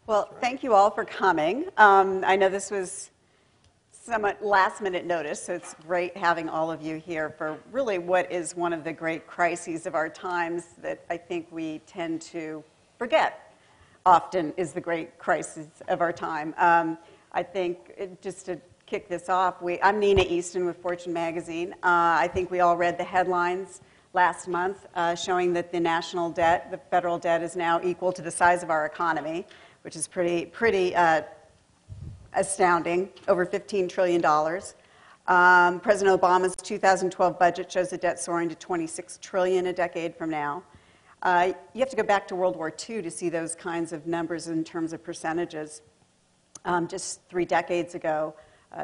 Well, thank you all for coming. I know this was somewhat last-minute notice, so it's great having all of you here for really what is one of the great crises of our times that I think we tend to forget often is the great crisis of our time. I think, just to kick this off, I'm Nina Easton with Fortune magazine. I think we all read the headlines last month showing that the national debt, the federal debt, is now equal to the size of our economy, which is pretty astounding, over $15 trillion. President Obama's 2012 budget shows the debt soaring to $26 trillion a decade from now. You have to go back to World War II to see those kinds of numbers in terms of percentages. Just 3 decades ago,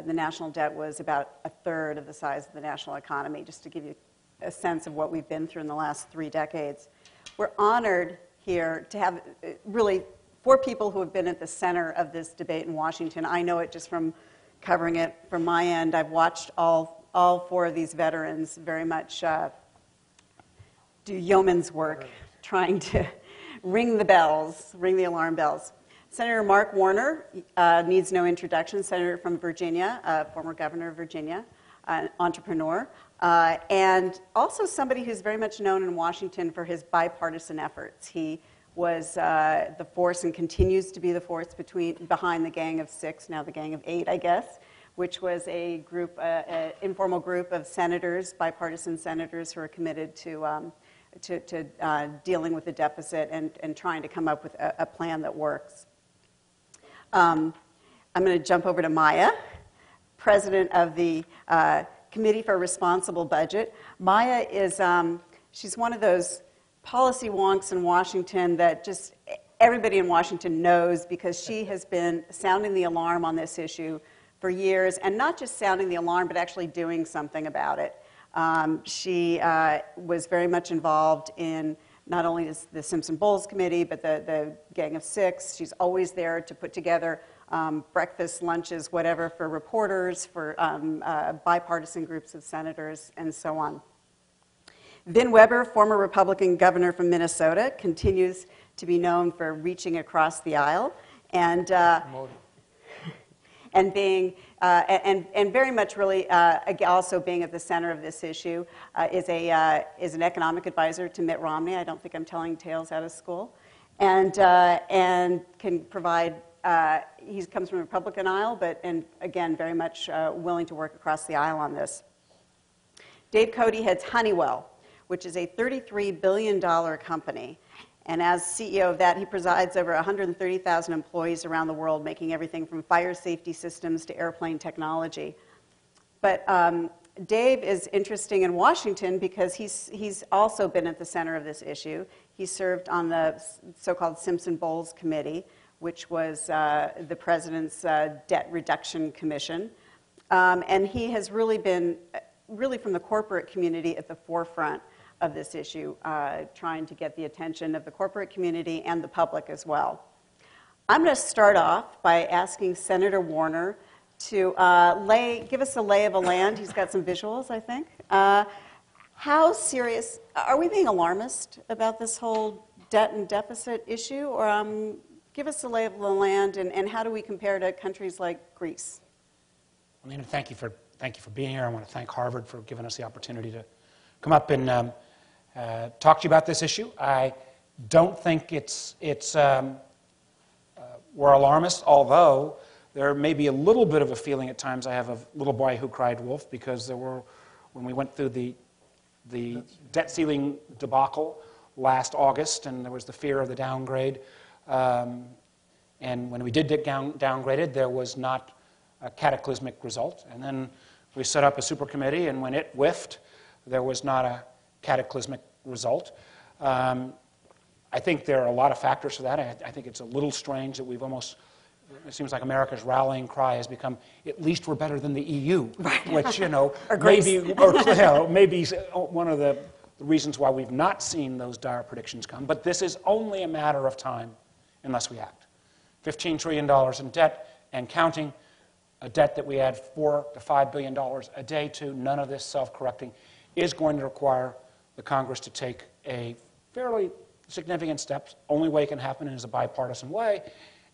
the national debt was about a third of the size of the national economy, just to give you a sense of what we've been through in the last 3 decades. We're honored here to have really 4 people who have been at the center of this debate in Washington. I know it just from covering it from my end. I've watched all 4 of these veterans very much do yeoman's work, trying to ring the alarm bells. Senator Mark Warner needs no introduction, senator from Virginia, former governor of Virginia, an entrepreneur, and also somebody who's very much known in Washington for his bipartisan efforts. He was the force and continues to be the force behind the Gang of 6, now the Gang of 8, I guess, which was a group, informal group of senators, bipartisan senators, who are committed to dealing with the deficit and trying to come up with a plan that works. I'm going to jump over to Maya, president of the Committee for a Responsible Budget. Maya is, she's one of those policy wonks in Washington that just everybody in Washington knows, because she has been sounding the alarm on this issue for years, and not just sounding the alarm, but actually doing something about it. She was very much involved in not only the Simpson-Bowles committee, but the Gang of 6. She's always there to put together breakfast, lunches, whatever, for reporters, for bipartisan groups of senators, and so on. Vin Weber, former Republican governor from Minnesota, continues to be known for reaching across the aisle and being and very much really also being at the center of this issue. Is an economic advisor to Mitt Romney. I don't think I'm telling tales out of school, and can provide. He comes from the Republican aisle, and again very much willing to work across the aisle on this. Dave Cote heads Honeywell, which is a $33 billion company. And as CEO of that, he presides over 130,000 employees around the world, making everything from fire safety systems to airplane technology. But Dave is interesting in Washington because he's also been at the center of this issue. He served on the so-called Simpson-Bowles committee, which was the president's debt reduction commission. And he has really been, from the corporate community, at the forefront of this give trying to get the attention of the corporate community and the public as well. I'm going to start off by asking Senator Warner to give us a lay of the land. He's got some visuals, I think. How serious, are we being alarmist about this whole debt and deficit issue? Or give us a lay of the land, and how do we compare to countries like Greece? Well, Nina, thank you for being here. I want to thank Harvard for giving us the opportunity to come up and talk to you about this issue. I don't think we're alarmist, although there may be a little bit of a feeling at times I have of little boy who cried wolf, because when we went through the debt ceiling debacle last August, and there was the fear of the downgrade, and when we did get downgraded, there was not a cataclysmic result. And then we set up a super committee, and when it whiffed, there was not a cataclysmic result. I think there are a lot of factors for that. I think it's a little strange that it seems like America's rallying cry has become, at least we're better than the EU, which, maybe one of the reasons why we've not seen those dire predictions come. But this is only a matter of time unless we act. $15 trillion in debt and counting, a debt that we add $4 to $5 billion a day to, none of this self-correcting, is going to require the Congress to take a fairly significant steps. Only way it can happen is a bipartisan way.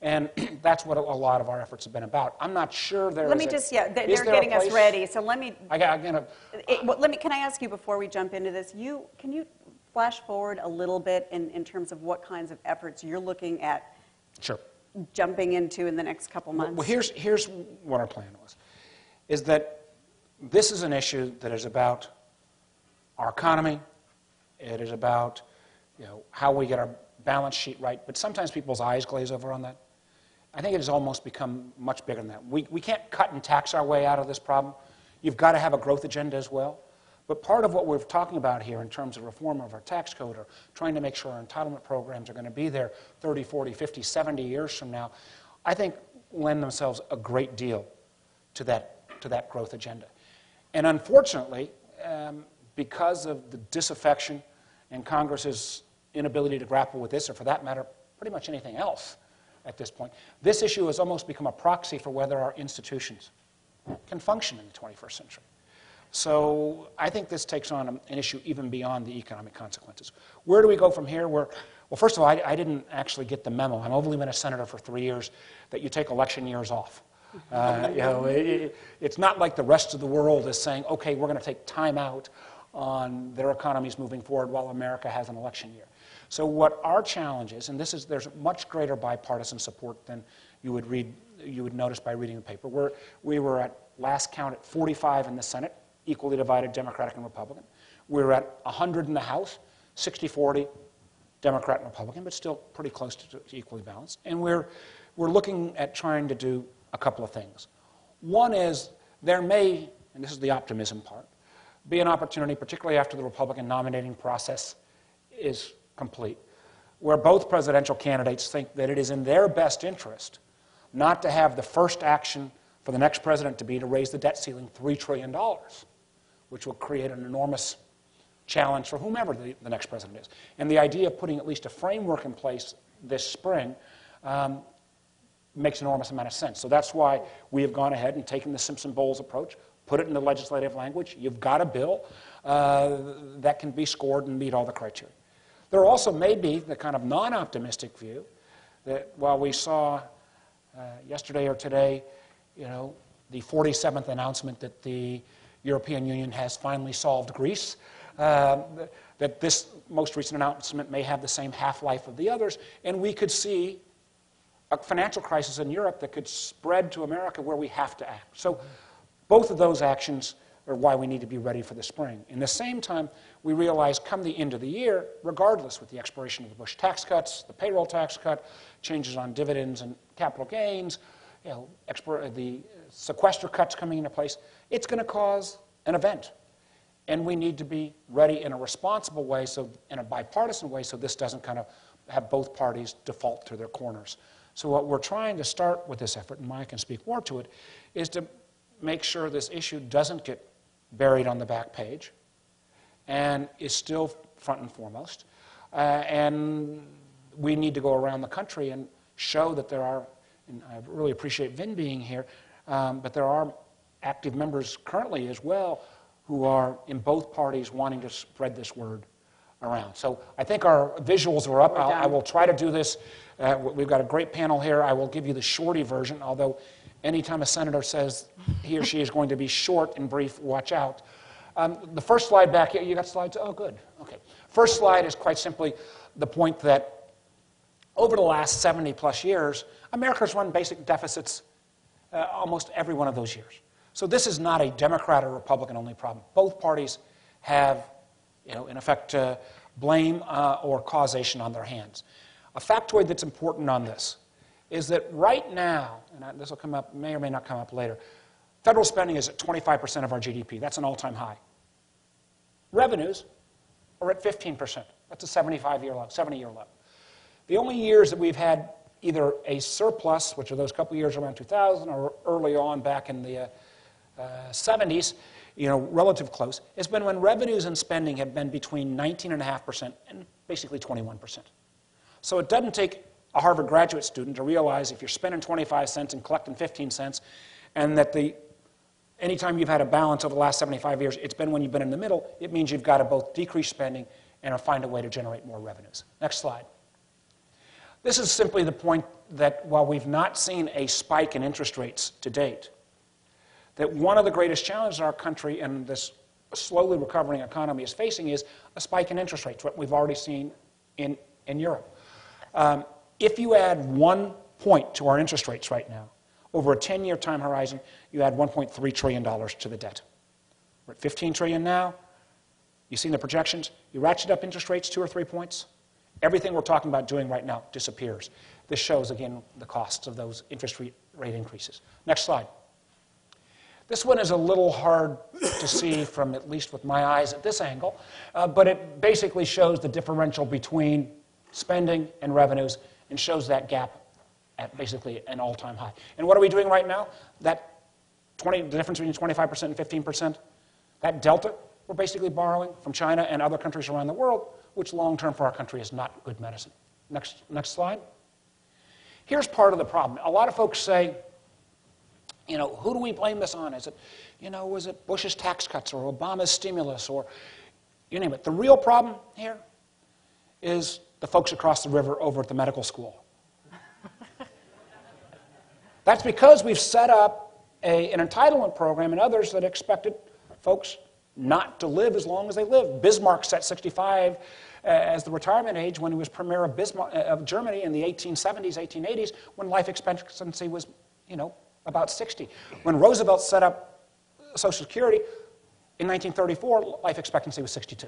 And that's what a lot of our efforts have been about. I'm not sure there Let is me a, just, yeah, they're is there a getting us place- ready, so let me, Let me, can I ask you before we jump into this, can you flash forward a little bit in terms of what kinds of efforts you're looking at sure. jumping into in the next couple months? Well, here's what our plan was, is that this is an issue that is about our economy. It is about, how we get our balance sheet right, but sometimes people's eyes glaze over on that. I think it has almost become much bigger than that. We can't cut and tax our way out of this problem. You've got to have a growth agenda as well. But part of what we're talking about here in terms of reform of our tax code or trying to make sure our entitlement programs are going to be there 30, 40, 50, 70 years from now, I think lend themselves a great deal to that growth agenda. And unfortunately, because of the disaffection and Congress's inability to grapple with this, or for that matter, pretty much anything else at this point, this issue has almost become a proxy for whether our institutions can function in the 21st century. So I think this takes on an issue even beyond the economic consequences. Where do we go from here? Well, first of all, I didn't actually get the memo. I've only been a senator for 3 years, that you take election years off. It's not like the rest of the world is saying, okay, we're going to take time out on their economies moving forward while America has an election year. So what our challenge is, and there's much greater bipartisan support than you would notice by reading the paper. We were at last count at 45 in the Senate, equally divided Democratic and Republican. We were at 100 in the House, 60-40 Democrat and Republican, but still pretty close to equally balanced. And we're looking at trying to do a couple of things. One is there may, and this is the optimism part, be an opportunity, particularly after the Republican nominating process is complete, where both presidential candidates think that it is in their best interest not to have the first action for the next president to be to raise the debt ceiling $3 trillion, which will create an enormous challenge for whomever the next president is. And the idea of putting at least a framework in place this spring makes an enormous amount of sense. So that's why we have gone ahead and taken the Simpson-Bowles approach, put it in the legislative language. You've got a bill that can be scored and meet all the criteria. There also may be the kind of non-optimistic view that while we saw yesterday or today, the 47th announcement that the European Union has finally solved Greece, that this most recent announcement may have the same half-life of the others, and we could see a financial crisis in Europe that could spread to America where we have to act. So both of those actions are why we need to be ready for the spring. In the same time, we realize come the end of the year, regardless with the expiration of the Bush tax cuts, the payroll tax cut, changes on dividends and capital gains, the sequester cuts coming into place, it's going to cause an event. And we need to be ready in a responsible way, in a bipartisan way, so this doesn't kind of have both parties default to their corners. So what we're trying to start with this effort, and Maya can speak more to it, is to make sure this issue doesn't get buried on the back page and is still front and foremost. And we need to go around the country and show that there are, and I really appreciate Vin being here, but there are active members currently as well who are in both parties wanting to spread this word around. So I think our visuals are up. I will try to do this. We've got a great panel here. I will give you the shorty version, although anytime a senator says he or she is going to be short and brief, watch out. The first slide back here, you got slides? Oh, good. Okay. First slide is quite simply the point that over the last 70 plus years, America's run basic deficits almost every one of those years. So this is not a Democrat or Republican only problem. Both parties have, in effect, blame or causation on their hands. A factoid that's important on this is that right now, and this will come up, may or may not come up later, federal spending is at 25% of our GDP. That's an all-time high. Revenues are at 15%. That's a 70-year low. The only years that we've had either a surplus, which are those couple years around 2000 or early on back in the 70s, relative close, has been when revenues and spending have been between 19.5% and basically 21%. So it doesn't take a Harvard graduate student to realize if you're spending 25 cents and collecting 15 cents, and that anytime you've had a balance over the last 75 years, it's been when you've been in the middle, it means you've got to both decrease spending and find a way to generate more revenues. Next slide. This is simply the point that while we've not seen a spike in interest rates to date, that one of the greatest challenges our country and this slowly recovering economy is facing is a spike in interest rates, what we've already seen in Europe. If you add 1 point to our interest rates right now, over a 10-year time horizon, you add $1.3 trillion to the debt. We're at 15 trillion now. You've seen the projections. You ratchet up interest rates 2 or 3 points, everything we're talking about doing right now disappears. This shows, again, the costs of those interest rate increases. Next slide. This one is a little hard to see from, at least with my eyes at this angle, but it basically shows the differential between spending and revenues and shows that gap at basically an all-time high. And what are we doing right now? The difference between 25% and 15%, that delta, we're basically borrowing from China and other countries around the world, which long-term for our country is not good medicine. Next slide. Here's part of the problem. A lot of folks say, who do we blame this on? Is it, was it Bush's tax cuts or Obama's stimulus or you name it? The real problem here is the folks across the river over at the medical school. That's because we've set up an entitlement program and others that expected folks not to live as long as they live. Bismarck set 65 as the retirement age when he was premier of Germany in the 1870s, 1880s, when life expectancy was, about 60. When Roosevelt set up Social Security in 1934, life expectancy was 62.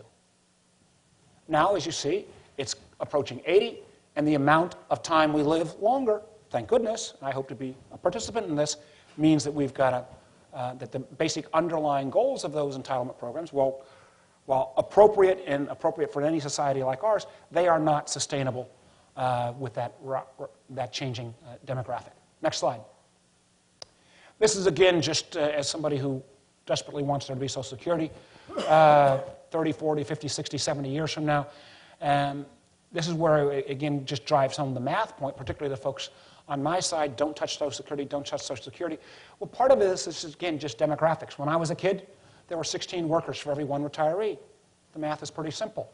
Now, as you see, it's approaching 80, and the amount of time we live longer, thank goodness, and I hope to be a participant in this, means that we've got that the basic underlying goals of those entitlement programs, while appropriate and appropriate for any society like ours, they are not sustainable with that changing demographic. Next slide. This is, again, just as somebody who desperately wants there to be Social Security 30, 40, 50, 60, 70 years from now. This is where, again, just drives home the math point, particularly the folks on my side, don't touch Social Security, don't touch Social Security. Well, part of this is, again, just demographics. When I was a kid, there were 16 workers for every 1 retiree. The math is pretty simple.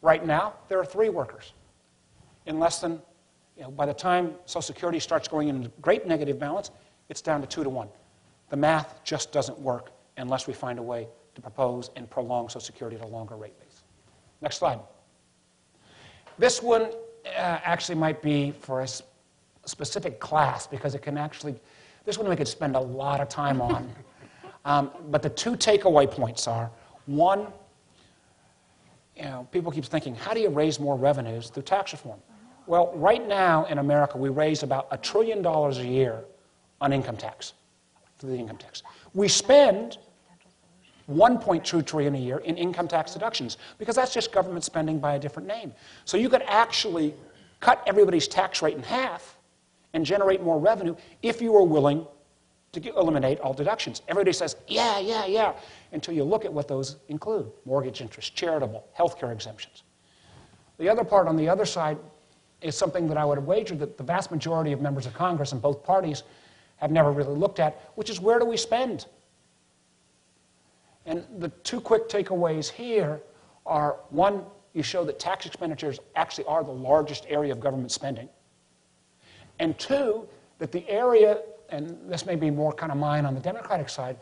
Right now, there are 3 workers. In less than, by the time Social Security starts going into great negative balance, it's down to 2 to 1. The math just doesn't work unless we find a way to propose and prolong Social Security at a longer rate base. Next slide. This one actually might be for a specific class because it can actually, this one we could spend a lot of time on. But the 2 takeaway points are, one, people keep thinking, how do you raise more revenues through tax reform? Well, right now in America, we raise about $1 trillion a year on income tax, through the income tax. We spend $1.2 trillion a year in income tax deductions because that's just government spending by a different name. So you could actually cut everybody's tax rate in half and generate more revenue if you were willing to eliminate all deductions. Everybody says, yeah, until you look at what those include. Mortgage interest, charitable, healthcare exemptions. The other part on the other side is something that I would wager that the vast majority of members of Congress in both parties have never really looked at, which is where do we spend? And the 2 quick takeaways here are, one, you show that tax expenditures actually are the largest area of government spending. And 2, that the area, and this may be more kind of mine on the Democratic side,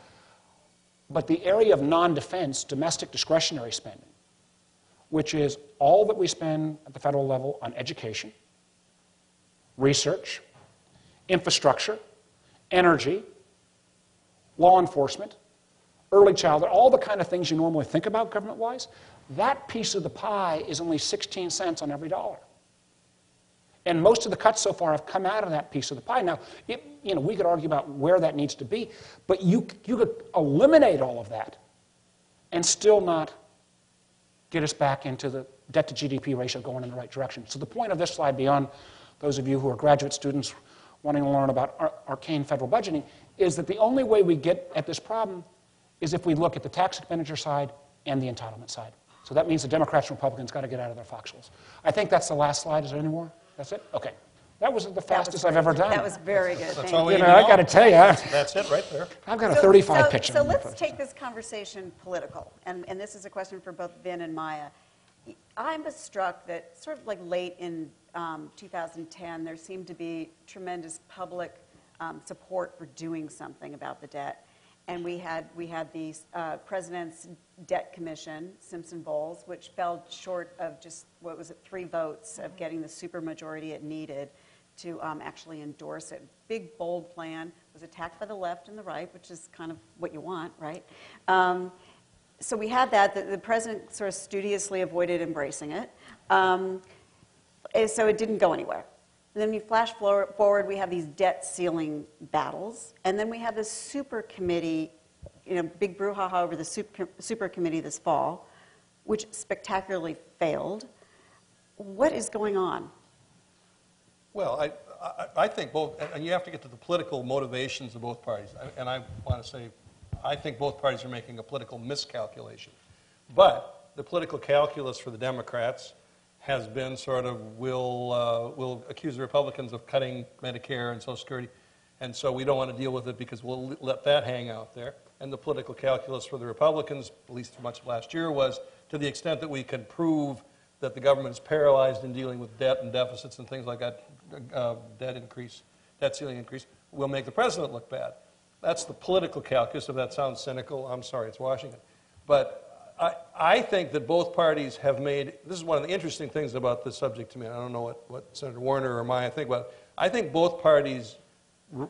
but the area of non-defense, domestic discretionary spending, which is all that we spend at the federal level on education, research, infrastructure, energy, law enforcement, early childhood, all the kind of things you normally think about government-wise, that piece of the pie is only 16 cents on every dollar. And most of the cuts so far have come out of that piece of the pie. Now, we could argue about where that needs to be, but you could eliminate all of that and still not get us back into the debt-to-GDP ratio going in the right direction. So the point of this slide, beyond those of you who are graduate students wanting to learn about arcane federal budgeting, is that the only way we get at this problem is if we look at the tax expenditure side and the entitlement side. So that means the Democrats and Republicans got to get out of their foxholes. I think that's the last slide. Is there any more? That's it? Okay. That was the fastest I've ever done. That was very good. That's all we need to I know. got to tell you. That's it right there. I've got a 35 pitch. So let's take this conversation political. And this is a question for both Vin and Maya. I'm struck that sort of like late in 2010, there seemed to be tremendous public support for doing something about the debt. And we had the President's Debt Commission, Simpson-Bowles, which fell short of just, 3 votes of getting the supermajority it needed to actually endorse it. Big, bold plan, was attacked by the left and the right, which is kind of what you want, right? So we had that. The President sort of studiously avoided embracing it. So it didn't go anywhere. And then we flash forward, we have these debt ceiling battles, and then we have this super committee, big brouhaha over the super committee this fall, which spectacularly failed. What is going on? Well, I think both, and you have to get to the political motivations of both parties. And I want to say, I think both parties are making a political miscalculation. But the political calculus for the Democrats has been sort of, we'll accuse the Republicans of cutting Medicare and Social Security, and so we don't want to deal with it because we'll let that hang out there. And the political calculus for the Republicans, at least for much of last year, was to the extent that we can prove that the government is paralyzed in dealing with debt and deficits and things like that, debt ceiling increase, we'll make the president look bad. That's the political calculus. If that sounds cynical, I'm sorry, it's Washington. But I think that both parties have made, this is one of the interesting things about this subject to me. I don't know what Senator Warner or Maya think about it. I think both parties,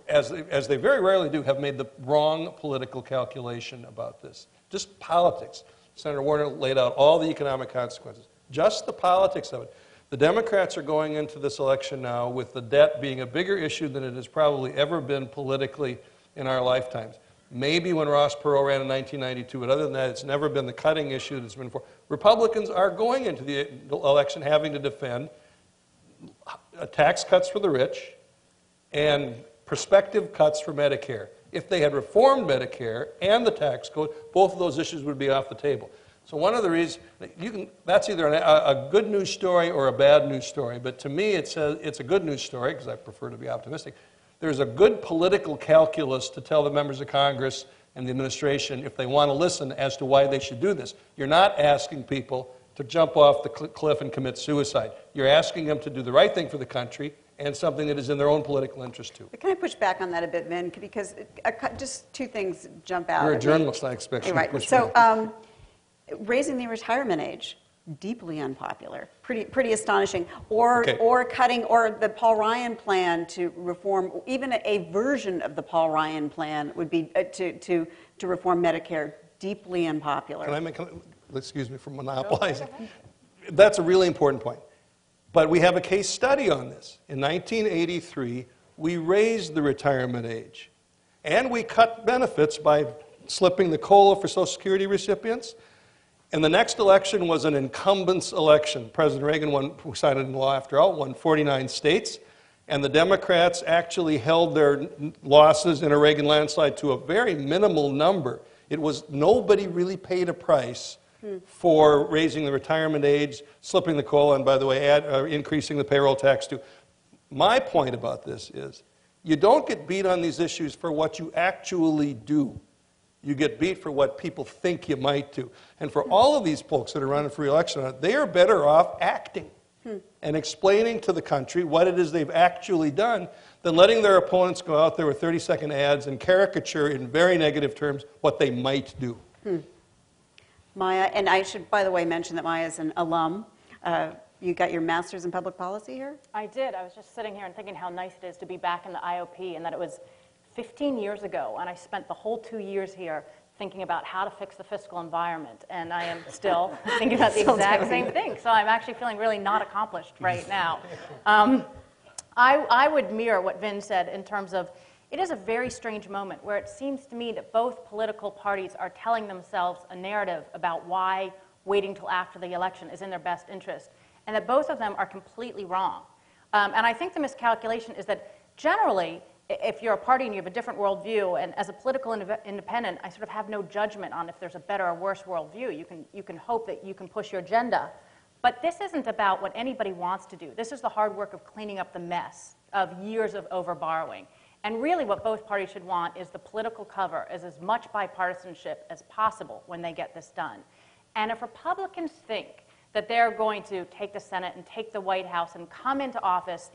as they very rarely do, have made the wrong political calculation about this. Just politics. Senator Warner laid out all the economic consequences. Just the politics of it. The Democrats are going into this election now with the debt being a bigger issue than it has probably ever been politically in our lifetimes. Maybe when Ross Perot ran in 1992, but other than that, it's never been the cutting issue that's been for. Republicans are going into the election having to defend tax cuts for the rich and prospective cuts for Medicare. If they had reformed Medicare and the tax code, both of those issues would be off the table. So one of the reasons, that's either a good news story or a bad news story, but to me it's a good news story because I prefer to be optimistic. There's a good political calculus to tell the members of Congress and the administration, if they want to listen, as to why they should do this. You're not asking people to jump off the cliff and commit suicide. You're asking them to do the right thing for the country and something that is in their own political interest too. But can I push back on that a bit, Vin? Because just 2 things jump out. You're a journalist, I expect you to push back. So raising the retirement age, deeply unpopular, pretty astonishing. Or cutting, or the Paul Ryan plan to reform, even a version of the Paul Ryan plan would be to reform Medicare, deeply unpopular. Can I make, excuse me for monopolizing. That's a really important point. But we have a case study on this. In 1983, we raised the retirement age. And we cut benefits by slipping the COLA for Social Security recipients. And the next election was an incumbents election. President Reagan who signed it into law after all, won 49 states. And the Democrats actually held their losses in a Reagan landslide to a very minimal number. It was, nobody really paid a price for raising the retirement age, slipping the COLA, and by the way, increasing the payroll tax too. My point about this is, you don't get beat on these issues for what you actually do. You get beat for what people think you might do. And for all of these folks that are running for re-election, they are better off acting and explaining to the country what it is they've actually done than letting their opponents go out there with 30-second ads and caricature in very negative terms what they might do. Maya, and I should, by the way, mention that Maya is an alum. You got your master's in public policy here? I did. I was just sitting here and thinking how nice it is to be back in the IOP and that it was 15 years ago, and I spent the whole 2 years here thinking about how to fix the fiscal environment, and I am still thinking about the exact same thing, so I'm actually feeling really not accomplished right now. I would mirror what Vin said in terms of it is a very strange moment where it seems to me that both political parties are telling themselves a narrative about why waiting till after the election is in their best interest, and that both of them are completely wrong. And I think the miscalculation is that generally, if you're a party and you have a different worldview, and as a political independent, I sort of have no judgment on if there's a better or worse worldview. You can hope that you can push your agenda. But this isn't about what anybody wants to do. This is the hard work of cleaning up the mess of years of over-borrowing. And really what both parties should want is the political cover as much bipartisanship as possible when they get this done. And if Republicans think that they're going to take the Senate and take the White House and come into office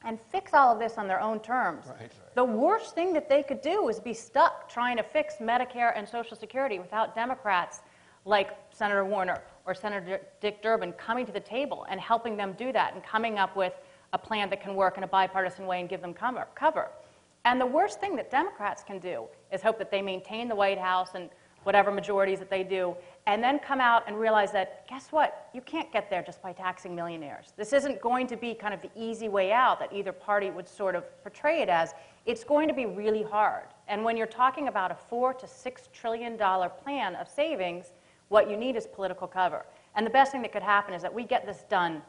and fix all of this on their own terms. Right. The worst thing that they could do is be stuck trying to fix Medicare and Social Security without Democrats like Senator Warner or Senator Dick Durbin coming to the table and helping them do that and coming up with a plan that can work in a bipartisan way and give them cover. And the worst thing that Democrats can do is hope that they maintain the White House and whatever majorities that they do, and then come out and realize that, guess what? You can't get there just by taxing millionaires. This isn't going to be kind of the easy way out that either party would sort of portray it as. It's going to be really hard. And when you're talking about a $4 to $6 trillion plan of savings, what you need is political cover. And the best thing that could happen is that we get this done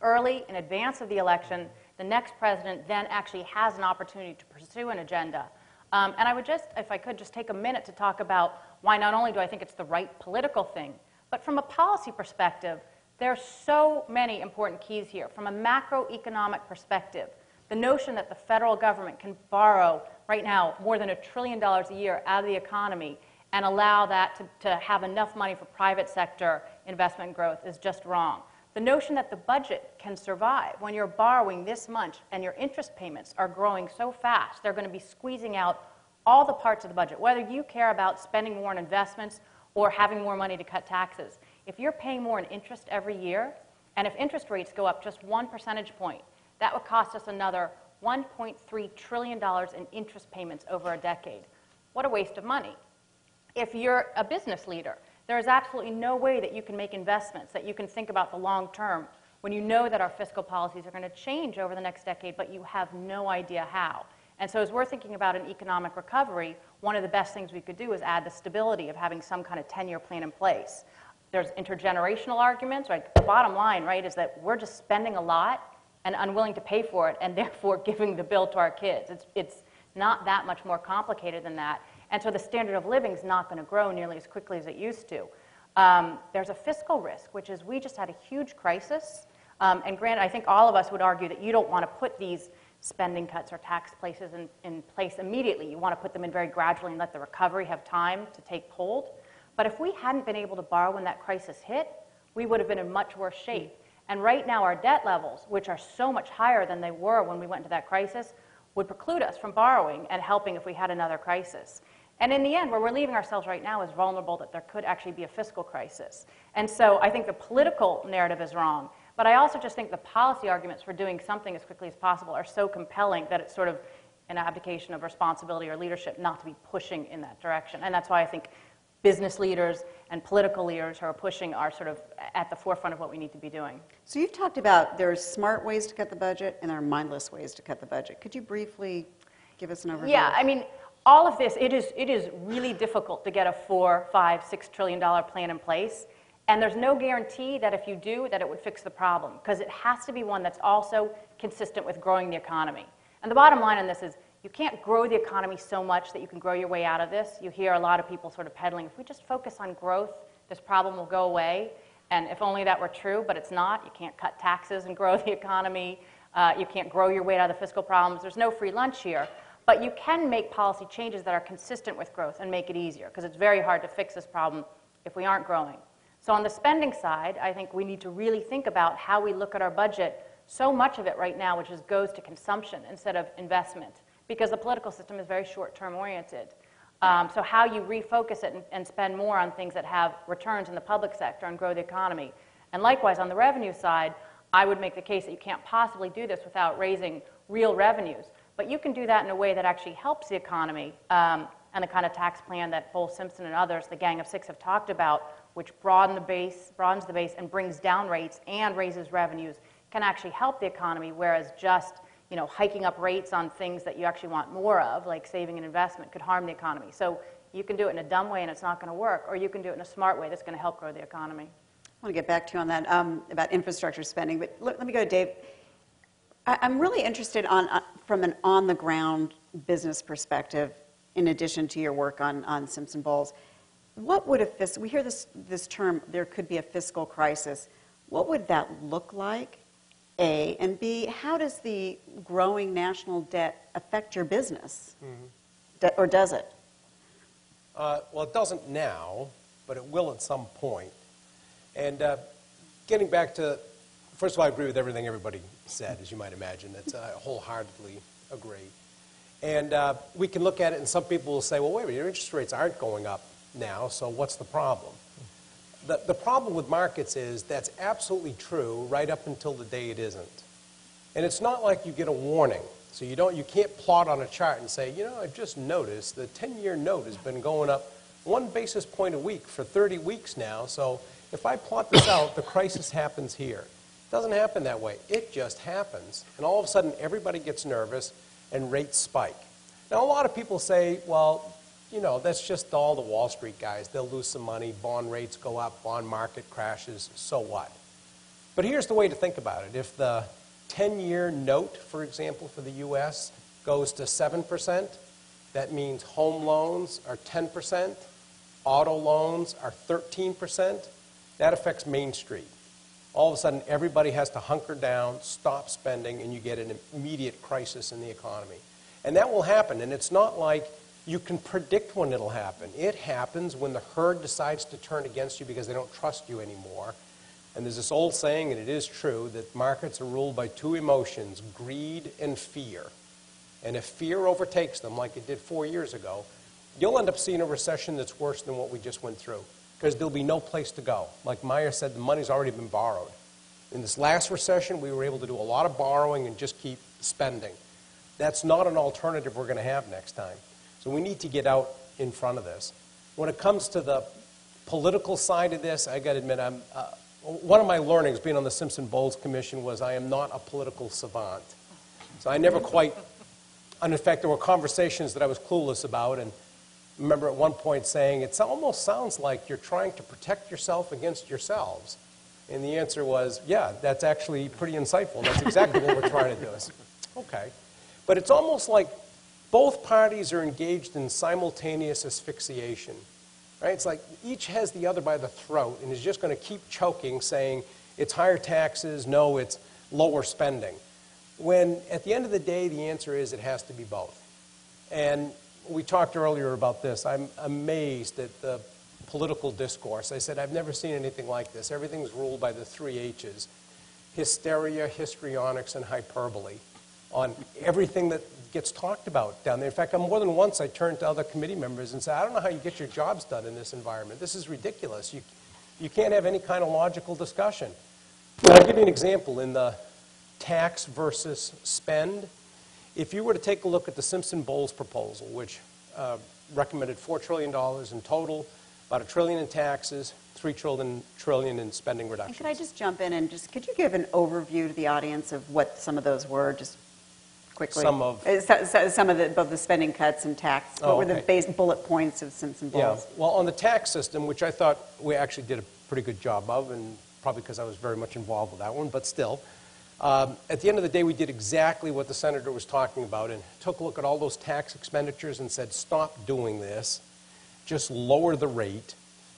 early, in advance of the election. The next president then actually has an opportunity to pursue an agenda. And I would just, if I could, just take a minute to talk about why not only do I think it's the right political thing, but from a policy perspective, there are so many important keys here. From a macroeconomic perspective, the notion that the federal government can borrow right now more than $1 trillion a year out of the economy and allow that to have enough money for private sector investment growth is just wrong. The notion that the budget can survive when you're borrowing this much and your interest payments are growing so fast, they're going to be squeezing out all the parts of the budget, whether you care about spending more on investments or having more money to cut taxes. If you're paying more in interest every year, and if interest rates go up just 1 percentage point, that would cost us another $1.3 trillion in interest payments over a decade. What a waste of money. If you're a business leader, there is absolutely no way that you can make investments, that you can think about the long term when you know that our fiscal policies are going to change over the next decade, but you have no idea how. And so as we're thinking about an economic recovery, one of the best things we could do is add the stability of having some kind of 10-year plan in place. There's intergenerational arguments, right? The bottom line, right, is that we're just spending a lot and unwilling to pay for it and therefore giving the bill to our kids. It's not that much more complicated than that. And so the standard of living is not going to grow nearly as quickly as it used to. There's a fiscal risk, which is we just had a huge crisis. And granted, I think all of us would argue that you don't want to put these spending cuts or tax places in place immediately. You want to put them in very gradually and let the recovery have time to take hold. But if we hadn't been able to borrow when that crisis hit, we would have been in much worse shape. And right now, our debt levels, which are so much higher than they were when we went into that crisis, would preclude us from borrowing and helping if we had another crisis. And in the end, where we're leaving ourselves right now is vulnerable that there could actually be a fiscal crisis. And so I think the political narrative is wrong. But I also just think the policy arguments for doing something as quickly as possible are so compelling that it's sort of an abdication of responsibility or leadership not to be pushing in that direction. And that's why I think business leaders and political leaders who are pushing are sort of at the forefront of what we need to be doing. So you've talked about there are smart ways to cut the budget and there are mindless ways to cut the budget. Could you briefly give us an overview? Yeah, I mean, all of this, it is really difficult to get a $4, $5, $6 trillion plan in place. And there's no guarantee that if you do, that it would fix the problem, because it has to be one that's also consistent with growing the economy. And the bottom line on this is you can't grow the economy so much that you can grow your way out of this. You hear a lot of people sort of peddling, if we just focus on growth, this problem will go away. And if only that were true, but it's not. You can't cut taxes and grow the economy. You can't grow your way out of the fiscal problems. There's no free lunch here. But you can make policy changes that are consistent with growth and make it easier, because it's very hard to fix this problem if we aren't growing. So on the spending side, I think we need to really think about how we look at our budget. So much of it right now, which goes to consumption instead of investment, because the political system is very short-term oriented. So how you refocus it and spend more on things that have returns in the public sector and grow the economy. And likewise, on the revenue side, I would make the case that you can't possibly do this without raising real revenues. But you can do that in a way that actually helps the economy, and the kind of tax plan that Bowles, Simpson, and others, the Gang of Six, have talked about, which broadens the base and brings down rates and raises revenues, can actually help the economy, whereas just hiking up rates on things that you actually want more of, like saving and investment, could harm the economy. So you can do it in a dumb way and it's not going to work, or you can do it in a smart way that's going to help grow the economy. I want to get back to you on that about infrastructure spending, but let me go to Dave. I'm really interested from an on-the-ground business perspective, in addition to your work on Simpson-Bowles. What would we hear this term, there could be a fiscal crisis. What would that look like, A? And B, how does the growing national debt affect your business? Mm-hmm. Or does it? Well, it doesn't now, but it will at some point. And getting back to, first of all, I agree with everything everybody said, as you might imagine. That's, I wholeheartedly agree. And we can look at it, and some people will say, well, wait a minute, your interest rates aren't going up now, so what's the problem? The problem with markets is that's absolutely true right up until the day it isn't. And it's not like you get a warning. So you can't plot on a chart and say, you know, I've just noticed the 10-year note has been going up 1 basis point a week for 30 weeks now, so if I plot this out, the crisis happens here. It doesn't happen that way. It just happens. And all of a sudden, everybody gets nervous and rates spike. Now, a lot of people say, well, you know, that's just all the Wall Street guys. They'll lose some money, bond rates go up, bond market crashes, so what? But here's the way to think about it. If the 10-year note, for example, for the U.S. goes to 7%, that means home loans are 10%, auto loans are 13%. That affects Main Street. All of a sudden, everybody has to hunker down, stop spending, and you get an immediate crisis in the economy. And that will happen, and it's not like you can predict when it'll happen. It happens when the herd decides to turn against you because they don't trust you anymore. And there's this old saying, and it is true, that markets are ruled by 2 emotions, greed and fear. And if fear overtakes them, like it did 4 years ago, you'll end up seeing a recession that's worse than what we just went through, because there'll be no place to go. Like Meyer said, the money's already been borrowed. In this last recession, we were able to do a lot of borrowing and just keep spending. That's not an alternative we're going to have next time. So we need to get out in front of this. When it comes to the political side of this, I got to admit, one of my learnings being on the Simpson-Bowles Commission was I am not a political savant. So I never quite, and in fact, there were conversations that I was clueless about, and I remember at one point saying, it almost sounds like you're trying to protect yourself against yourselves. And the answer was, yeah, that's actually pretty insightful. That's exactly what we're trying to do. I said, okay. But it's almost like both parties are engaged in simultaneous asphyxiation. Right? It's like each has the other by the throat and is just going to keep choking, saying it's higher taxes, no, it's lower spending. When at the end of the day, the answer is it has to be both. And we talked earlier about this. I'm amazed at the political discourse. I said, I've never seen anything like this. Everything's ruled by the 3 H's: hysteria, histrionics, and hyperbole on everything that gets talked about down there. In fact, more than once I turned to other committee members and said, I don't know how you get your jobs done in this environment. This is ridiculous. You can't have any kind of logical discussion. I'll give you an example. In the tax versus spend, if you were to take a look at the Simpson-Bowles proposal, which recommended $4 trillion in total, about $1 trillion in taxes, $3 trillion in spending reductions. And could I just jump in and could you give an overview to the audience of what some of those were, just quickly? Some of both the spending cuts and tax. What were the base bullet points of Simpson-Bowles? Yeah. Well, on the tax system, which I thought we actually did a pretty good job of, and probably because I was very much involved with that one, but still, at the end of the day, we did exactly what the senator was talking about and took a look at all those tax expenditures and said, stop doing this, just lower the rate,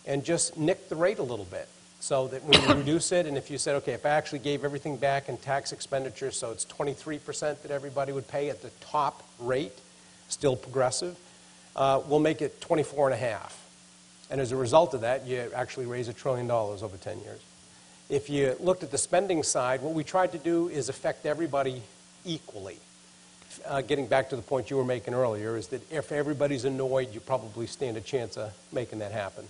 and just nick the rate a little bit. So that when you reduce it, and if you said, okay, if I actually gave everything back in tax expenditures, so it's 23% that everybody would pay at the top rate, still progressive, we'll make it 24.5. And as a result of that, you actually raise $1 trillion over 10 years. If you looked at the spending side, what we tried to do is affect everybody equally. Getting back to the point you were making earlier, is that if everybody's annoyed, you probably stand a chance of making that happen.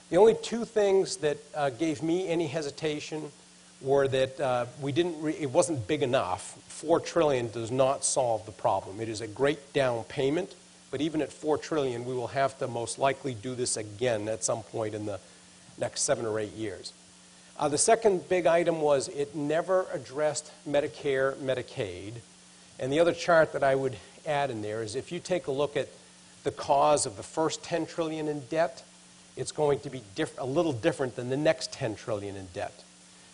The only 2 things that gave me any hesitation were that it wasn't big enough. $4 trillion does not solve the problem. It is a great down payment, but even at $4 trillion, we will have to most likely do this again at some point in the next 7 or 8 years. The second big item was it never addressed Medicare, Medicaid. And the other chart that I would add in there is if you take a look at the cause of the first $10 trillion in debt, it's going to be a little different than the next $10 trillion in debt.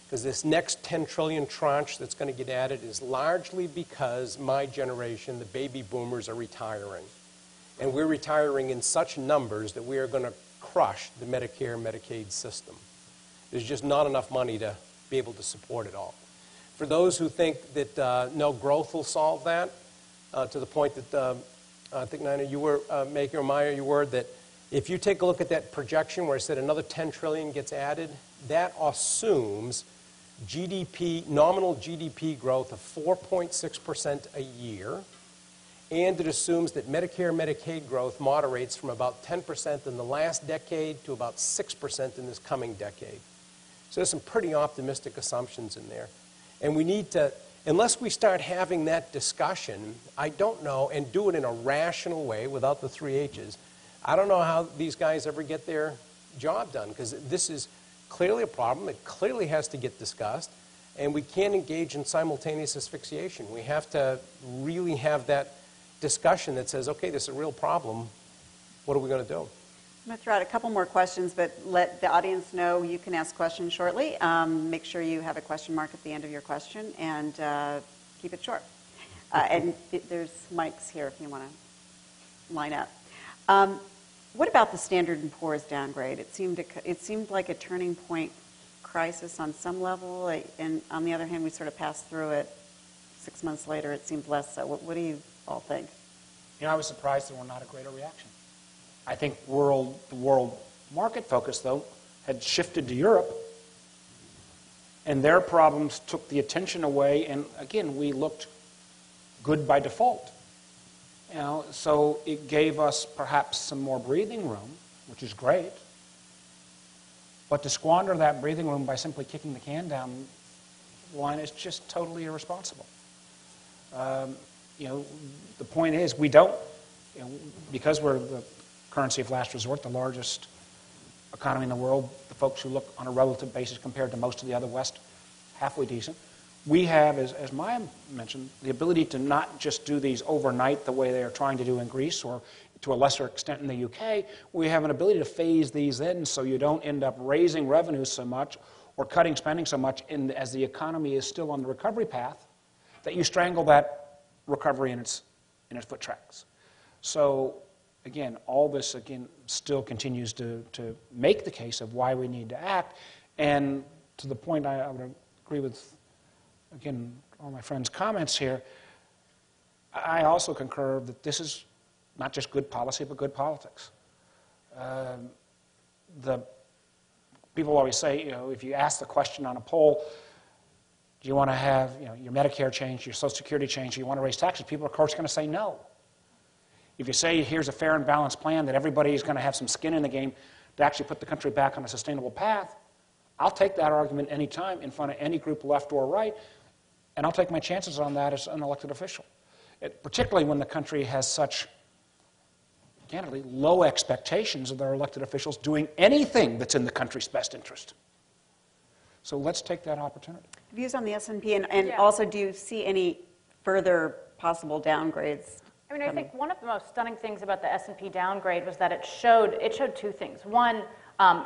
Because this next $10 trillion tranche that's going to get added is largely because my generation, the baby boomers, are retiring. And we're retiring in such numbers that we are going to crush the Medicare, Medicaid system. There's just not enough money to be able to support it all. For those who think that no growth will solve that, to the point that I think, Nina, you were making, or Maya, you were, that if you take a look at that projection where I said another $10 trillion gets added, that assumes nominal GDP growth of 4.6% a year, and it assumes that Medicare and Medicaid growth moderates from about 10% in the last decade to about 6% in this coming decade. So there's some pretty optimistic assumptions in there. And we need to, unless we start having that discussion, I don't know, and do it in a rational way without the 3 H's, I don't know how these guys ever get their job done, because this is clearly a problem. It clearly has to get discussed, and we can't engage in simultaneous asphyxiation. We have to really have that discussion that says, okay, this is a real problem. What are we going to do? I'm going to throw out a couple more questions, but let the audience know you can ask questions shortly. Make sure you have a question mark at the end of your question, and keep it short. And there's mics here if you want to line up. What about the Standard & Poor's downgrade? It seemed like a turning point crisis on some level, and on the other hand, we sort of passed through it. 6 months later, it seems less so. What do you all think? You know, I was surprised there were not a greater reaction. I think the world market focus, though, had shifted to Europe, and their problems took the attention away, and again, we looked good by default. You know, so it gave us perhaps some more breathing room, which is great, but to squander that breathing room by simply kicking the can down the line is just totally irresponsible. You know, the point is we don't, you know, because we're the currency of last resort, the largest economy in the world, the folks who look on a relative basis compared to most of the other West, halfway decent, we have, as Maya mentioned, the ability to not just do these overnight the way they are trying to do in Greece or to a lesser extent in the UK. We have an ability to phase these in so you don't end up raising revenues so much or cutting spending so much as the economy is still on the recovery path that you strangle that recovery in its foot tracks. So again, all this again still continues to make the case of why we need to act. And to the point I would agree with, again, all my friends' comments here, I also concur that this is not just good policy, but good politics. People always say, you know, if you ask the question on a poll, do you want to have, you know, your Medicare change, your Social Security change, do you want to raise taxes? People are, of course, going to say no. If you say here's a fair and balanced plan that everybody is going to have some skin in the game to actually put the country back on a sustainable path, I'll take that argument any time in front of any group, left or right, and I'll take my chances on that as an elected official. Particularly when the country has such, candidly, low expectations of their elected officials doing anything that's in the country's best interest. So let's take that opportunity. Views on the S&P, and also do you see any further possible downgrades? I mean, I think one of the most stunning things about the S&P downgrade was that it showed 2 things. One,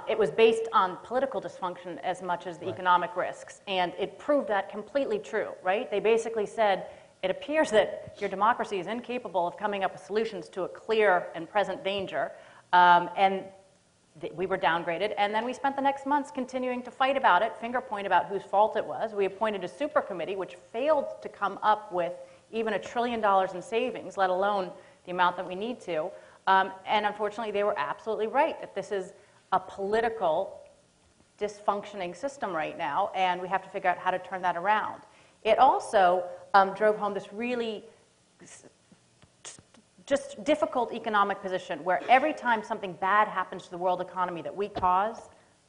it was based on political dysfunction as much as the economic risks, and it proved that completely true, right? They basically said, it appears that your democracy is incapable of coming up with solutions to a clear and present danger, and we were downgraded, and then we spent the next months continuing to fight about it, finger point about whose fault it was. We appointed a super committee which failed to come up with even $1 trillion in savings, let alone the amount that we need to. And unfortunately, they were absolutely right that this is a political dysfunctioning system right now, and we have to figure out how to turn that around. It also drove home this really just difficult economic position where every time something bad happens to the world economy that we cause,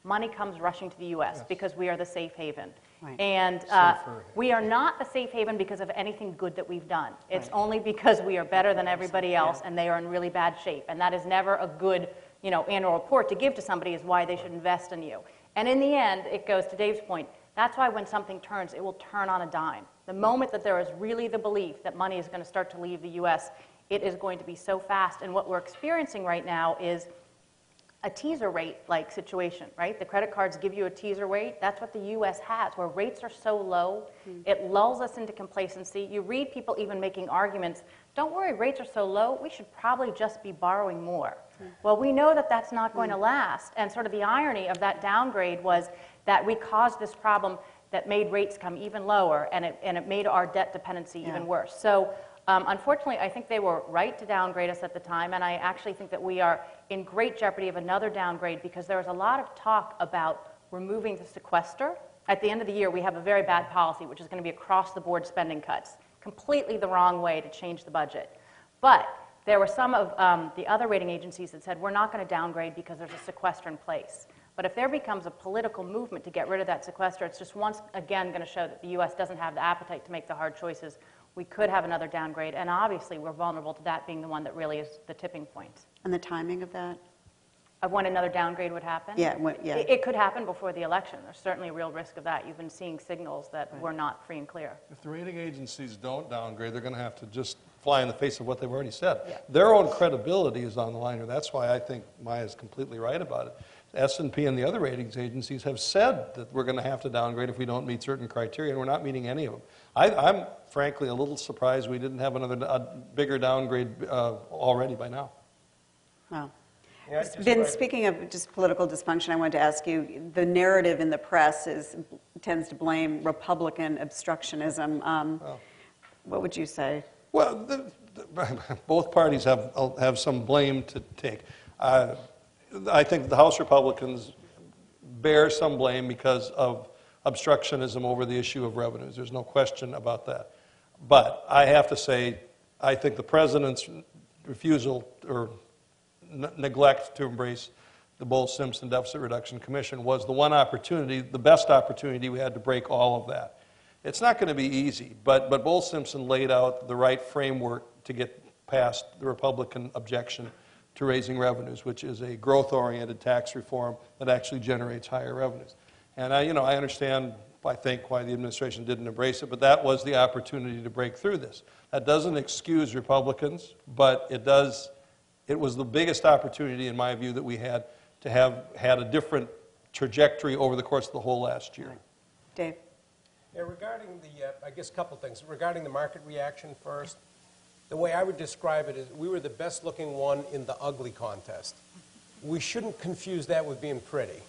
money comes rushing to the U.S. because we are the safe haven. Right. And we are not the safe haven because of anything good that we've done. It's only because we are better than everybody else and they are in really bad shape. And that is never a good, you know, annual report to give to somebody is why they should invest in you. And in the end, it goes to Dave's point, that's why when something turns, it will turn on a dime. The moment that there is really the belief that money is going to start to leave the U.S., it is going to be so fast. And what we're experiencing right now is a teaser rate-like situation, right? The credit cards give you a teaser rate. That's what the U.S. has, where rates are so low, it lulls us into complacency. You read people even making arguments, don't worry, rates are so low, we should probably just be borrowing more. Well, we know that that's not going to last. And sort of the irony of that downgrade was that we caused this problem that made rates come even lower, and it made our debt dependency even worse. So unfortunately, I think they were right to downgrade us at the time, and I actually think that we are in great jeopardy of another downgrade because there was a lot of talk about removing the sequester at the end of the year, we have a very bad policy, which is going to be across-the-board spending cuts, completely the wrong way to change the budget. But there were some of the other rating agencies that said, we're not going to downgrade because there's a sequester in place. But if there becomes a political movement to get rid of that sequester, it's just once again going to show that the U.S. doesn't have the appetite to make the hard choices. We could have another downgrade, and obviously we're vulnerable to that being the one that really is the tipping point. And the timing of that? Of when another downgrade would happen? Yeah, It could happen before the election. There's certainly a real risk of that. You've been seeing signals that were not free and clear. If the rating agencies don't downgrade, they're going to have to just fly in the face of what they've already said. Yeah. Their own credibility is on the line, and that's why I think Maya's completely right about it. S&P and the other ratings agencies have said that we're going to have to downgrade if we don't meet certain criteria, and we're not meeting any of them. I'm frankly a little surprised we didn't have a bigger downgrade already by now. Wow. Yeah, Vin, speaking of just political dysfunction, I wanted to ask you, the narrative in the press tends to blame Republican obstructionism. What would you say? Well, both parties have some blame to take. I think the House Republicans bear some blame because of obstructionism over the issue of revenues. There's no question about that. But I have to say, I think the president's refusal or neglect to embrace the Bowles-Simpson Deficit Reduction Commission was the one opportunity, the best opportunity we had to break all of that. It's not going to be easy, but Bowles-Simpson laid out the right framework to get past the Republican objection to raising revenues, which is a growth-oriented tax reform that actually generates higher revenues. And I understand, I think, why the administration didn't embrace it, but that was the opportunity to break through this. That doesn't excuse Republicans, but it was the biggest opportunity, in my view, that we had to have had a different trajectory over the course of the whole last year. Dave? Yeah, regarding I guess a couple things. Regarding the market reaction first, the way I would describe it is we were the best looking one in the ugly contest. We shouldn't confuse that with being pretty.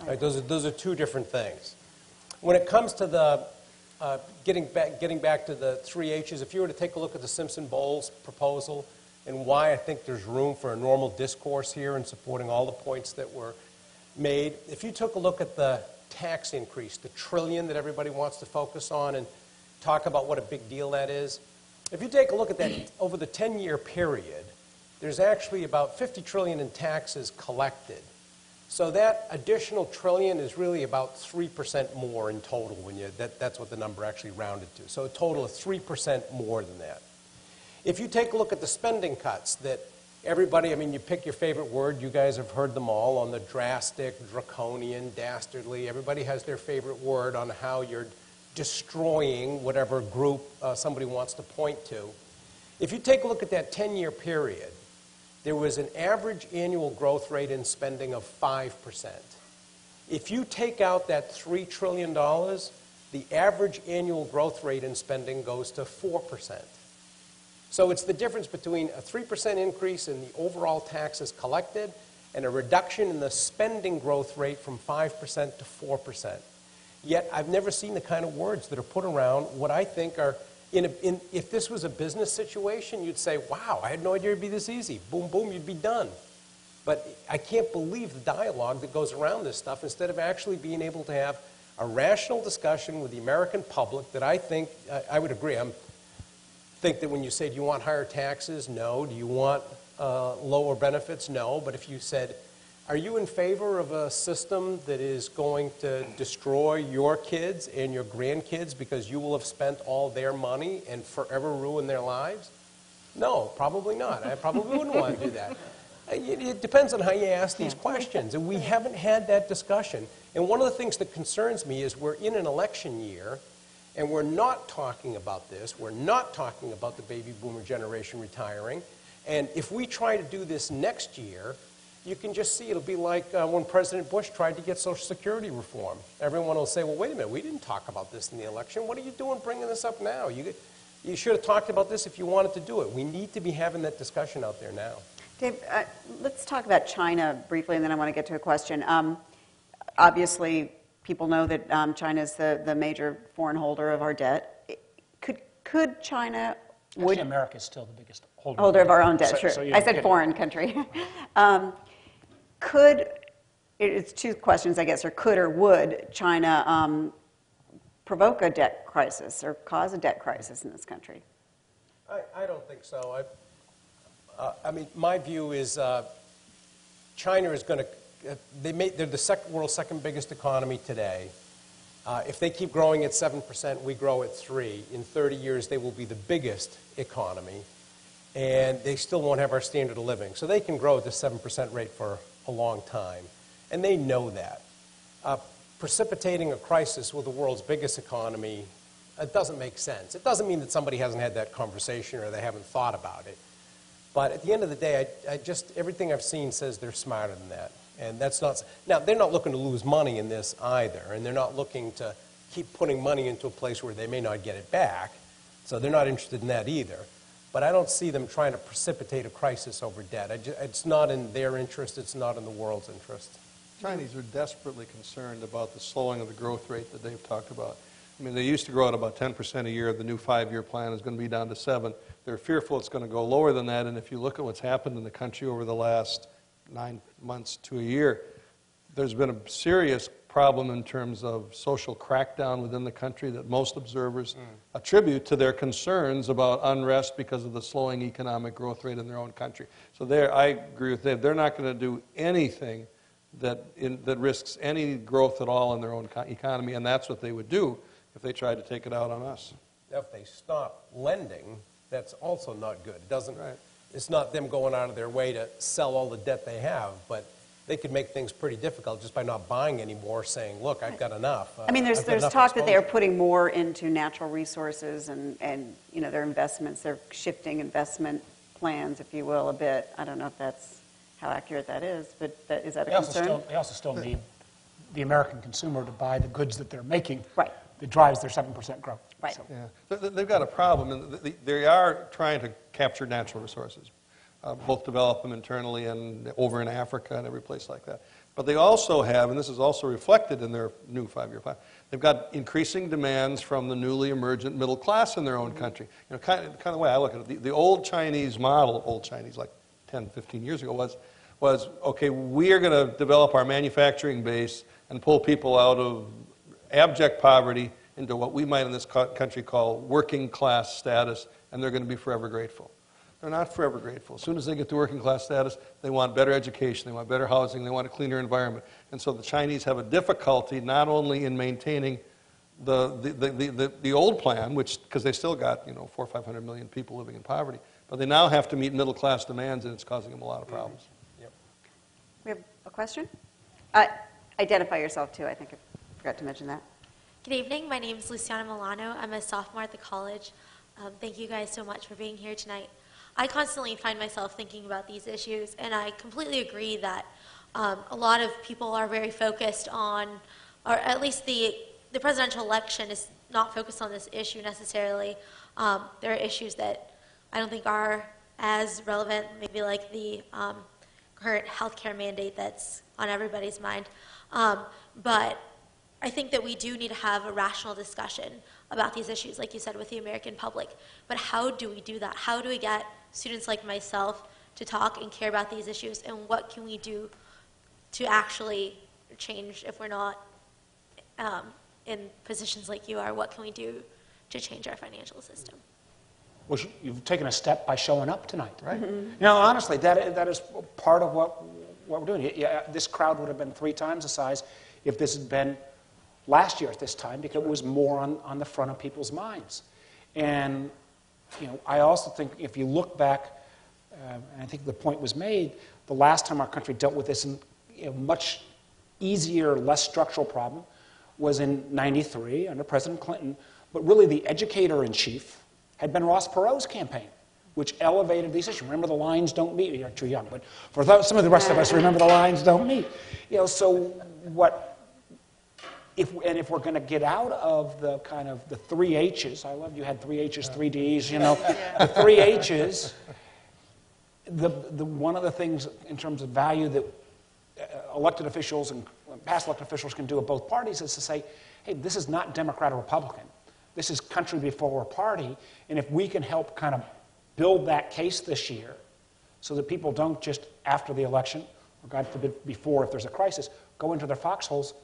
Right, those are two different things. When it comes to the getting back to the 3 H's, if you were to take a look at the Simpson-Bowles proposal and why I think there's room for a normal discourse here in supporting all the points that were made, if you took a look at the tax increase, the trillion that everybody wants to focus on and talk about what a big deal that is, if you take a look at that over the 10-year period, there's actually about $50 trillion in taxes collected. So that additional trillion is really about 3% more in total that's what the number actually rounded to. So a total of 3% more than that. If you take a look at the spending cuts that everybody, you pick your favorite word, you guys have heard them all on the drastic, draconian, dastardly, everybody has their favorite word on how you're destroying whatever group somebody wants to point to. If you take a look at that 10-year period, there was an average annual growth rate in spending of 5%. If you take out that $3 trillion, the average annual growth rate in spending goes to 4%. So it's the difference between a 3% increase in the overall taxes collected and a reduction in the spending growth rate from 5% to 4%. Yet I've never seen the kind of words that are put around what I think are, if this was a business situation, you'd say, wow, I had no idea it'd be this easy. Boom, boom, you'd be done. But I can't believe the dialogue that goes around this stuff instead of actually being able to have a rational discussion with the American public that I think, I would agree. I think that when you say, do you want higher taxes? No. Do you want lower benefits? No. But if you said, are you in favor of a system that is going to destroy your kids and your grandkids because you will have spent all their money and forever ruin their lives? No, probably not. I probably wouldn't want to do that. It depends on how you ask these questions, and we haven't had that discussion. And one of the things that concerns me is we're in an election year, and we're not talking about this. We're not talking about the baby boomer generation retiring. And if we try to do this next year, you can just see it'll be like when President Bush tried to get Social Security reform. Everyone will say, well, wait a minute, we didn't talk about this in the election. What are you doing bringing this up now? You should have talked about this if you wanted to do it. We need to be having that discussion out there now. Dave, let's talk about China briefly, and then I want to get to a question. Obviously, people know that China is the major foreign holder of our debt. Could China... Actually, America is still the biggest holder of our own debt, sure. So I said foreign country. Could it's two questions, I guess, or could or would China provoke a debt crisis or cause a debt crisis in this country? I don't think so. I mean, my view is China is going to, they're the world's second biggest economy today. If they keep growing at 7%, we grow at 3%. In 30 years, they will be the biggest economy, and they still won't have our standard of living. So they can grow at the 7% rate for a long time, and they know that. Precipitating a crisis with the world's biggest economy, it doesn't make sense. It doesn't mean that somebody hasn't had that conversation or they haven't thought about it. But at the end of the day, everything I've seen says they're smarter than that. And that's not, now, they're not looking to lose money in this either, and they're not looking to keep putting money into a place where they may not get it back, so they're not interested in that either. But I don't see them trying to precipitate a crisis over debt. It's not in their interest, it's not in the world's interest. Chinese are desperately concerned about the slowing of the growth rate that Dave talked about. I mean, they used to grow at about 10% a year. The new 5-year plan is going to be down to 7%. They're fearful it's going to go lower than that, and if you look at what's happened in the country over the last 9 months to a year, there's been a serious problem in terms of social crackdown within the country that most observers attribute to their concerns about unrest because of the slowing economic growth rate in their own country. So I agree with Dave. They're not going to do anything that risks any growth at all in their own economy, and that's what they would do if they tried to take it out on us. Now, if they stop lending, that's also not good. It doesn't. Right. It's not them going out of their way to sell all the debt they have, but they could make things pretty difficult just by not buying anymore, saying, look, I've got enough. I mean, there's talk that they're putting more into natural resources and you know, their investments. They're shifting investment plans, if you will, a bit. I don't know if that's how accurate that is, but is that a concern? They also still need the American consumer to buy the goods that they're making. Right. That drives their 7% growth. Right. So. Yeah. They've got a problem, and they are trying to capture natural resources, both develop them internally and over in Africa and every place like that. But they also have, and this is also reflected in their new 5-year plan, they've got increasing demands from the newly emergent middle class in their own country. You know, kind of the way I look at it, the old Chinese model, old Chinese like 10, 15 years ago, was okay, we are going to develop our manufacturing base and pull people out of abject poverty into what we might in this country call working class status, and they're going to be forever grateful. They're not forever grateful. As soon as they get to working class status, they want better education, they want better housing, they want a cleaner environment. And so the Chinese have a difficulty not only in maintaining the old plan, which, because they still got 400 or 500 million people living in poverty, but they now have to meet middle class demands, and it's causing them a lot of problems. Yep. We have a question? Identify yourself too, I think I forgot to mention that. Good evening. My name is Luciana Milano. I'm a sophomore at the college. Thank you guys so much for being here tonight. I constantly find myself thinking about these issues, and I completely agree that a lot of people are very focused on, or at least the presidential election is not focused on this issue necessarily. There are issues that I don't think are as relevant, maybe like the current healthcare mandate that's on everybody's mind. But I think that we do need to have a rational discussion about these issues, like you said, with the American public. But how do we do that? How do we get students like myself to talk and care about these issues? And what can we do to actually change if we're not in positions like you are? What can we do to change our financial system? Well, you've taken a step by showing up tonight, right? Honestly, that is part of what we're doing. Yeah, this crowd would have been 3 times the size if this had been last year at this time, because it was more on the front of people's minds. And I also think if you look back, and I think the point was made, the last time our country dealt with this in a much easier, less structural problem was in '93 under President Clinton. But really the educator-in-chief had been Ross Perot's campaign, which elevated these issues. Remember, the lines don't meet. You're too young, but for some of the rest of us, remember, the lines don't meet. So if we're going to get out of the kind of the 3 H's, I loved you had 3 H's, 3 D's, the 3 H's, one of the things in terms of value that elected officials and past elected officials can do at both parties is to say, hey, this is not Democrat or Republican. This is country before party, and if we can help kind of build that case this year so that people don't just, after the election, or God forbid before, if there's a crisis, go into their foxholes,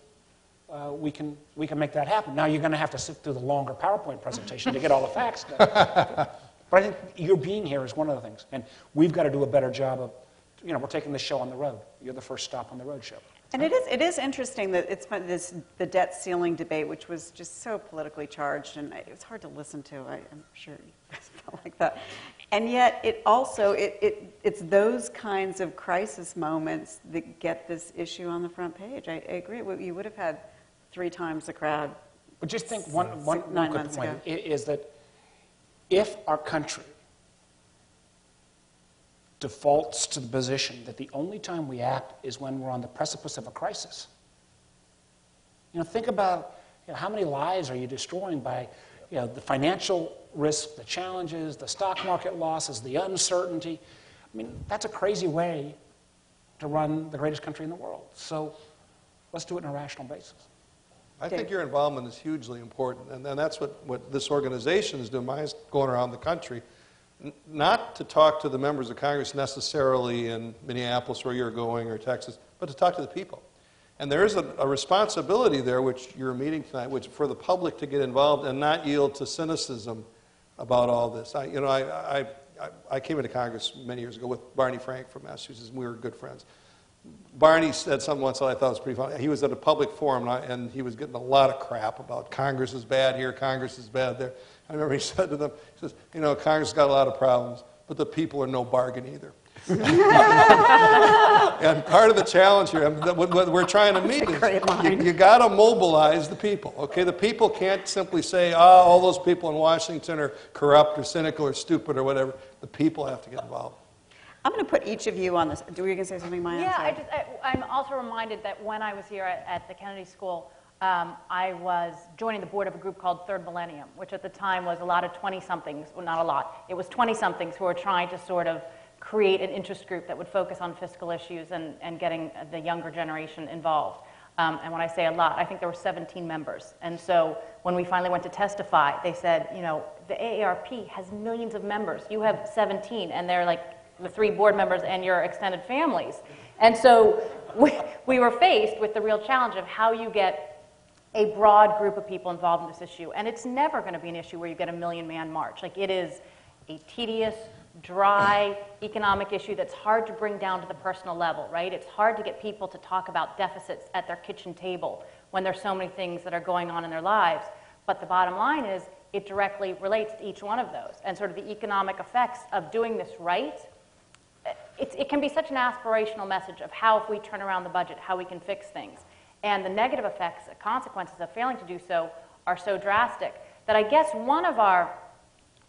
we can make that happen. Now you're going to have to sit through the longer PowerPoint presentation to get all the facts. But I think your being here is one of the things. And we've got to do a better job of, we're taking this show on the road. You're the first stop on the road show. And it is interesting that it's the debt ceiling debate, which was just so politically charged, and it was hard to listen to. I'm sure you guys felt like that. And yet, it's those kinds of crisis moments that get this issue on the front page. I agree. You would have had 3 times the crowd. But just think one nine good months point ago. is that if our country defaults to the position that the only time we act is when we're on the precipice of a crisis, think about how many lives are you destroying by the financial risk, the challenges, the stock market losses, the uncertainty. I mean, that's a crazy way to run the greatest country in the world. So let's do it on a rational basis. I think your involvement is hugely important, and that's what this organization is doing. Mine's going around the country, not to talk to the members of Congress necessarily in Minneapolis where you're going or Texas, but to talk to the people. And there is a responsibility there, which you're meeting tonight, which for the public to get involved and not yield to cynicism about all this. I came into Congress many years ago with Barney Frank from Massachusetts, and we were good friends. Barney said something once that I thought was pretty funny. He was at a public forum, and he was getting a lot of crap about Congress is bad here, Congress is bad there. I remember he said to them, he says, Congress has got a lot of problems, but the people are no bargain either. And part of the challenge here, what we're trying to meet is you got to mobilize the people. Okay, the people can't simply say, all those people in Washington are corrupt or cynical or stupid or whatever. The people have to get involved. I'm going to put each of you on this. Were you going to say something, Maya? Yeah, I'm also reminded that when I was here at the Kennedy School, I was joining the board of a group called Third Millennium, which at the time was a lot of 20-somethings, well, not a lot. It was 20-somethings who were trying to sort of create an interest group that would focus on fiscal issues and getting the younger generation involved. And when I say a lot, I think there were 17 members. And so when we finally went to testify, they said, the AARP has millions of members. You have 17, and they're like the 3 board members and your extended families. And so we were faced with the real challenge of how you get a broad group of people involved in this issue. And it's never going to be an issue where you get a million-man march. Like, it is a tedious, dry economic issue that's hard to bring down to the personal level, right? It's hard to get people to talk about deficits at their kitchen table when there's so many things that are going on in their lives. But the bottom line is it directly relates to each one of those. And sort of the economic effects of doing this right, it can be such an aspirational message of how, if we turn around the budget, how we can fix things. And the negative effects, the consequences of failing to do so are so drastic that I guess one of our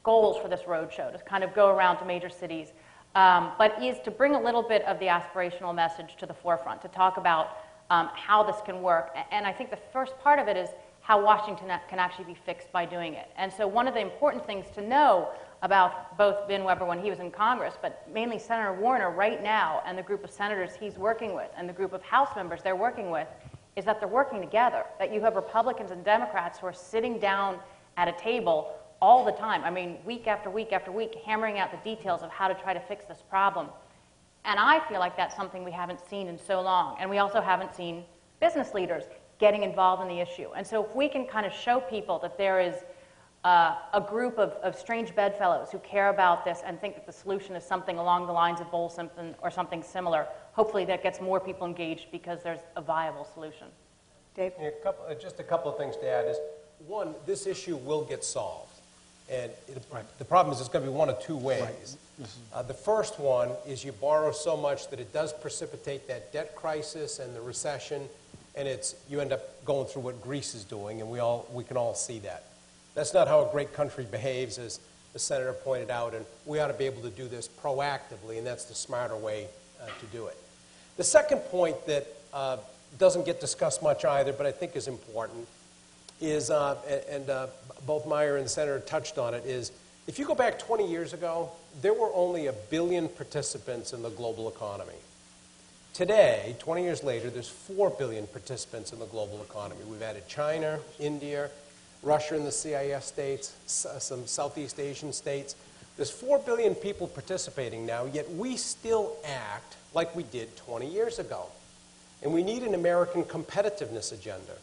goals for this roadshow to kind of go around to major cities, but is to bring a little bit of the aspirational message to the forefront, to talk about how this can work. And I think the first part of it is how Washington can actually be fixed by doing it. And so one of the important things to know about both Vin Weber when he was in Congress, but mainly Senator Warner right now, and the group of senators he's working with, and the group of House members they're working with, is that they're working together, that you have Republicans and Democrats who are sitting down at a table all the time, I mean, week after week after week, hammering out the details of how to try to fix this problem. And I feel like that's something we haven't seen in so long. And we also haven't seen business leaders getting involved in the issue. And so if we can kind of show people that there is a group of strange bedfellows who care about this and think that the solution is something along the lines of Bowles-Simpson or something similar, hopefully that gets more people engaged because there's a viable solution. Dave? Yeah, just a couple of things to add is, one, this issue will get solved. And the problem is it's going to be one of 2 ways. Right. The first one is you borrow so much that it does precipitate that debt crisis and the recession, and you end up going through what Greece is doing, and we can all see that. That's not how a great country behaves, as the senator pointed out, and we ought to be able to do this proactively, and that's the smarter way to do it. The second point that doesn't get discussed much either, but I think is important, is, both Meyer and the senator touched on it, is if you go back 20 years ago, there were only 1 billion participants in the global economy. Today, 20 years later, there's 4 billion participants in the global economy. We've added China, India, Russia and the CIS states, some Southeast Asian states. There's 4 billion people participating now, yet we still act like we did 20 years ago. And we need an American competitiveness agenda.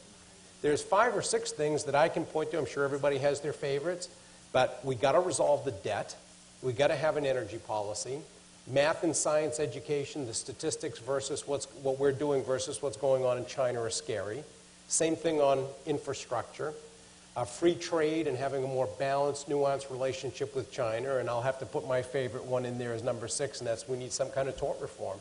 There's 5 or 6 things that I can point to. I'm sure everybody has their favorites. But we got to resolve the debt. We got to have an energy policy. Math and science education, the statistics versus what we're doing versus what's going on in China are scary. Same thing on infrastructure. Free trade and having a more balanced, nuanced relationship with China. And I'll have to put my favorite one in there as number 6, and that's we need some kind of tort reform.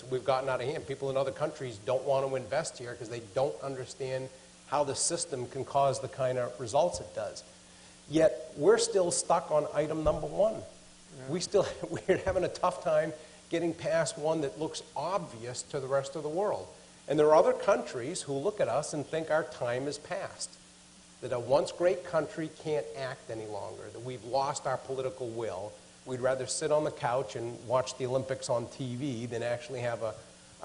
We've gotten out of hand. People in other countries don't want to invest here because they don't understand how the system can cause the kind of results it does. Yet we're still stuck on item number 1. Yeah. We're having a tough time getting past one that looks obvious to the rest of the world. And there are other countries who look at us and think our time is past. That a once great country can't act any longer, that we've lost our political will. We'd rather sit on the couch and watch the Olympics on TV than actually have a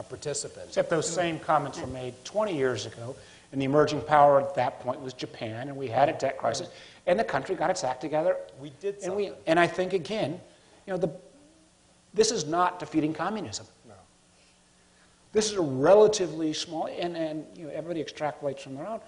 participant. Except those same comments were made 20 years ago, and the emerging power at that point was Japan, and we had a debt crisis, and the country got its act together. We did something. And I think, again, this is not defeating communism. No. This is a relatively small, and everybody extrapolates from their own,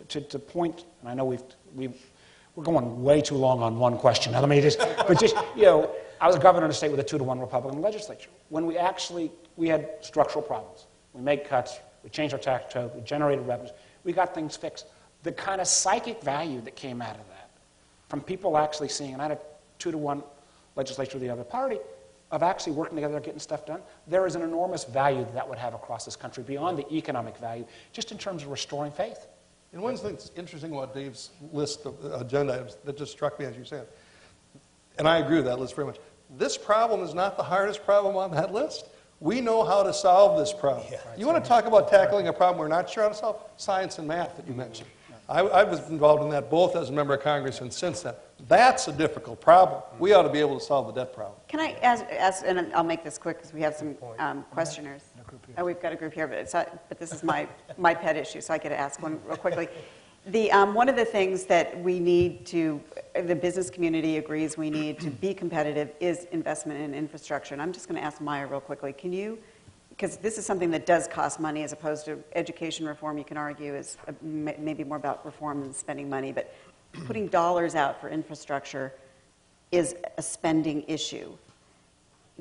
to point, and I know we're going way too long on one question. Now let me just, I was governor of a state with a 2-to-1 Republican legislature. When we had structural problems. We made cuts, we changed our tax code, we generated revenues, we got things fixed. The kind of psychic value that came out of that, from people actually seeing, and I had a 2-to-1 legislature with the other party, of actually working together, getting stuff done, there is an enormous value that would have across this country beyond the economic value, just in terms of restoring faith. And one thing that's interesting about Dave's list of agenda items that just struck me as you said, and I agree with that list very much, this problem is not the hardest problem on that list. We know how to solve this problem. Yeah, you want to talk about tackling a problem we're not sure how to solve? Science and math that you mentioned. I was involved in that both as a member of Congress and since then. That's a difficult problem. We ought to be able to solve the debt problem. Can I ask and I'll make this quick because we have some questioners. Oh, we've got a group here, but this is my pet issue, so I get to ask one real quickly. One of the things that we need the business community agrees we need to be competitive is investment in infrastructure. And I'm just going to ask Maya real quickly. Can you, because this is something that does cost money as opposed to education reform, you can argue is maybe more about reform than spending money, but putting dollars out for infrastructure is a spending issue.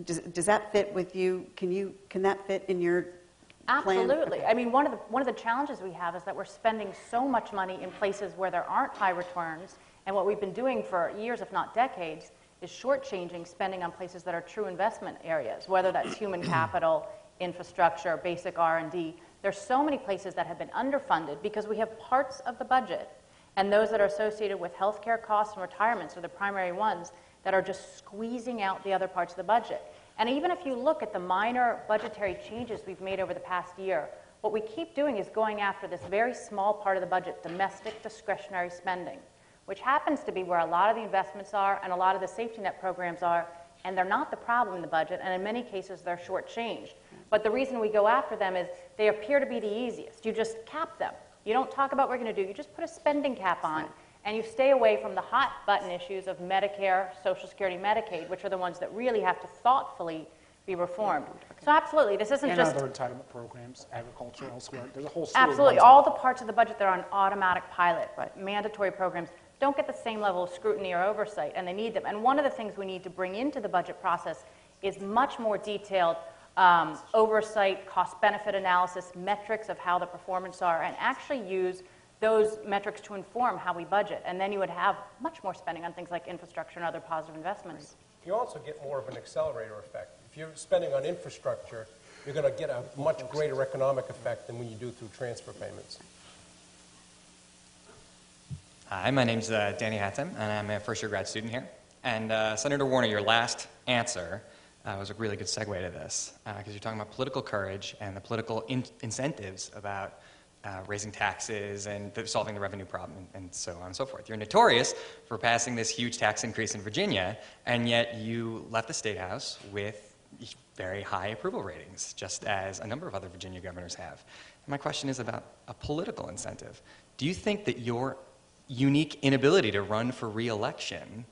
Does that fit with you? Can that fit in your plan? Absolutely. Okay. I mean, one of the challenges we have is that we're spending so much money in places where there aren't high returns, and what we've been doing for years, if not decades, is shortchanging spending on places that are true investment areas, whether that's human capital, infrastructure, basic R&D. There's so many places that have been underfunded because we have parts of the budget, and those that are associated with healthcare costs and retirements are the primary ones that are just squeezing out the other parts of the budget. And even if you look at the minor budgetary changes we've made over the past year, what we keep doing is going after this very small part of the budget, domestic discretionary spending, which happens to be where a lot of the investments are and a lot of the safety net programs are, and they're not the problem in the budget, and in many cases they're shortchanged. But the reason we go after them is they appear to be the easiest. You just cap them. You don't talk about what we're going to do. You just put a spending cap on, and you stay away from the hot button issues of Medicare, Social Security, Medicaid, which are the ones that really have to thoughtfully be reformed. So absolutely, this isn't just... And other entitlement programs, agriculture, elsewhere. There's a whole slew Absolutely. of All the parts of the budget that are on automatic pilot, mandatory programs, don't get the same level of scrutiny or oversight, and they need them. And one of the things we need to bring into the budget process is much more detailed oversight, cost-benefit analysis, metrics of how the performance are, and actually use those metrics to inform how we budget. And then you would have much more spending on things like infrastructure and other positive investments. You also get more of an accelerator effect. If you're spending on infrastructure, you're going to get a much greater economic effect than when you do through transfer payments. Hi, my name's Danny Hattem, and I'm a first-year grad student here. And Senator Warner, your last answer was a really good segue to this, because you're talking about political courage and the political incentives about raising taxes and solving the revenue problem and so on and so forth. You're notorious for passing this huge tax increase in Virginia, and yet you left the State House with very high approval ratings, just as a number of other Virginia governors have. And my question is about a political incentive. Do you think that your unique inability to run for re-election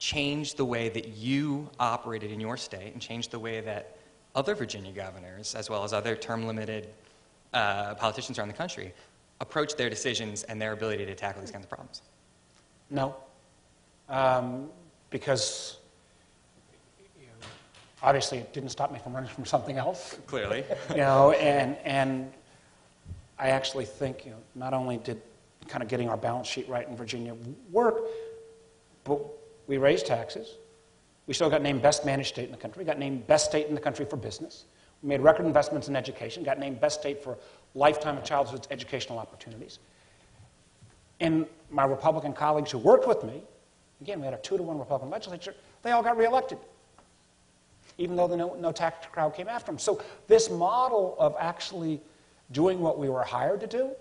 change the way that you operated in your state and change the way that other Virginia governors, as well as other term-limited politicians around the country, approach their decisions and their ability to tackle these kinds of problems? No, because obviously it didn't stop me from running from something else. Clearly. And I actually think not only did kind of getting our balance sheet right in Virginia work, but we raised taxes. We still got named best managed state in the country. We got named best state in the country for business. We made record investments in education. Got named best state for lifetime of childhood educational opportunities. And my Republican colleagues who worked with me, again, we had a 2-to-1 Republican legislature, they all got reelected, even though the no tax crowd came after them. So this model of actually doing what we were hired to do,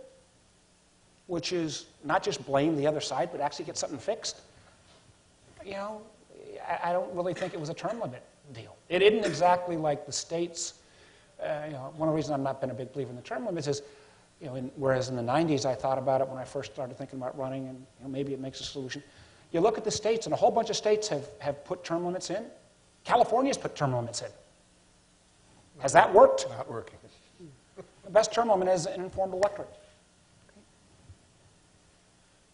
which is not just blame the other side, but actually get something fixed, I don't really think it was a term limit deal. It isn't exactly like the states. One of the reasons I've not been a big believer in the term limits is, whereas in the 90s I thought about it when I first started thinking about running, and maybe it makes a solution. You look at the states, and a whole bunch of states have put term limits in. California's put term limits in. Has that worked? Not working. The best term limit is an informed electorate.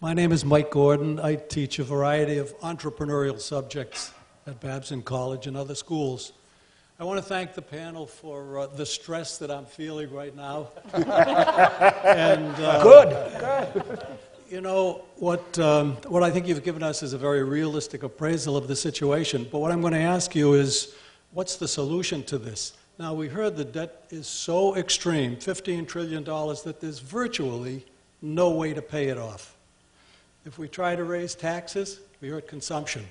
My name is Mike Gordon. I teach a variety of entrepreneurial subjects at Babson College and other schools. I want to thank the panel for the stress that I'm feeling right now. And, Good. You know, what I think you've given us is a very realistic appraisal of the situation. But what I'm going to ask you is, what's the solution to this? Now, we heard the debt is so extreme, $15 trillion, that there's virtually no way to pay it off. If we try to raise taxes, we hurt consumption.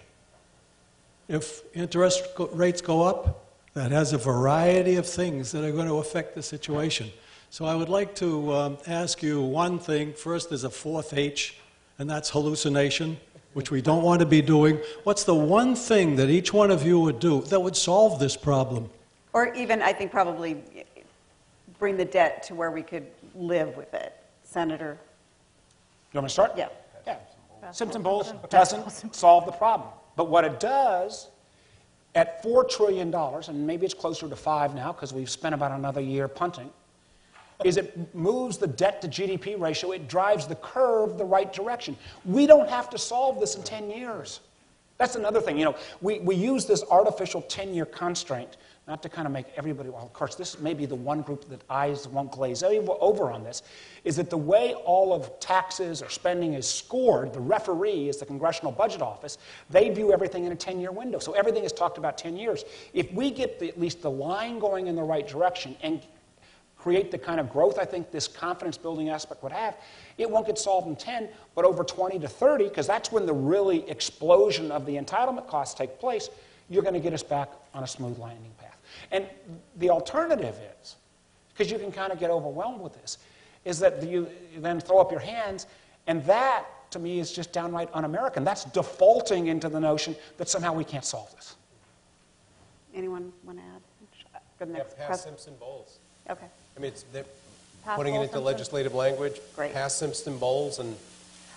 If interest rates go up, that has a variety of things that are going to affect the situation. So I would like to ask you one thing. First, there's a fourth H, and that's hallucination, which we don't want to be doing. What's the one thing that each one of you would do that would solve this problem? Or even, I think, probably bring the debt to where we could live with it. Senator? You want me to start? Yeah. Simpson-Bowles doesn't solve the problem. But what it does, at $4 trillion, and maybe it's closer to 5 now because we've spent about another year punting, is it moves the debt to GDP ratio. It drives the curve the right direction. We don't have to solve this in 10 years. That's another thing. We use this artificial 10-year constraint, not to kind of make everybody, well, of course, this may be the one group that eyes won't glaze over on this, is that the way all of taxes or spending is scored, the referee is the Congressional Budget Office, they view everything in a 10-year window. So everything is talked about 10 years. If we get at least the line going in the right direction and create the kind of growth I think this confidence-building aspect would have, it won't get solved in 10, but over 20 to 30, because that's when the really explosion of the entitlement costs take place, you're going to get us back on a smooth landing path. And the alternative is, because you can kind of get overwhelmed with this, is that you then throw up your hands, and that, to me, is just downright un-American. That's defaulting into the notion that somehow we can't solve this. Anyone want to add? Go to the next. Pass Simpson-Bowles. Okay. I mean, they're Pass putting it into Bowles-Simpson. legislative language. Great. Pass Simpson-Bowles, and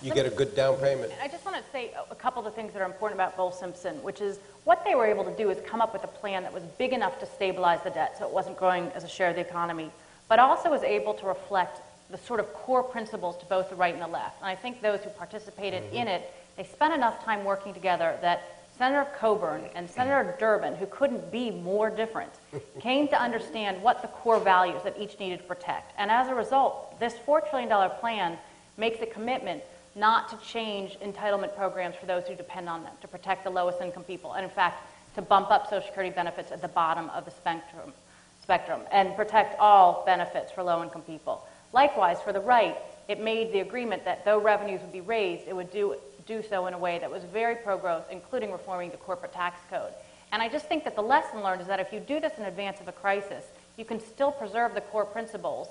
you get a good down payment. I just want to say a couple of things that are important about Bowles-Simpson, which is what they were able to do is come up with a plan that was big enough to stabilize the debt so it wasn't growing as a share of the economy, but also was able to reflect the sort of core principles to both the right and the left. And I think those who participated in it, they spent enough time working together that Senator Coburn and Senator Durbin, who couldn't be more different, came to understand what the core values that each needed to protect. And as a result, this $4 trillion plan makes a commitment not to change entitlement programs for those who depend on them, to protect the lowest income people, and in fact, to bump up Social Security benefits at the bottom of the spectrum and protect all benefits for low-income people. Likewise, for the right, it made the agreement that though revenues would be raised, it would do so in a way that was very pro-growth, including reforming the corporate tax code. And I just think that the lesson learned is that if you do this in advance of a crisis, you can still preserve the core principles,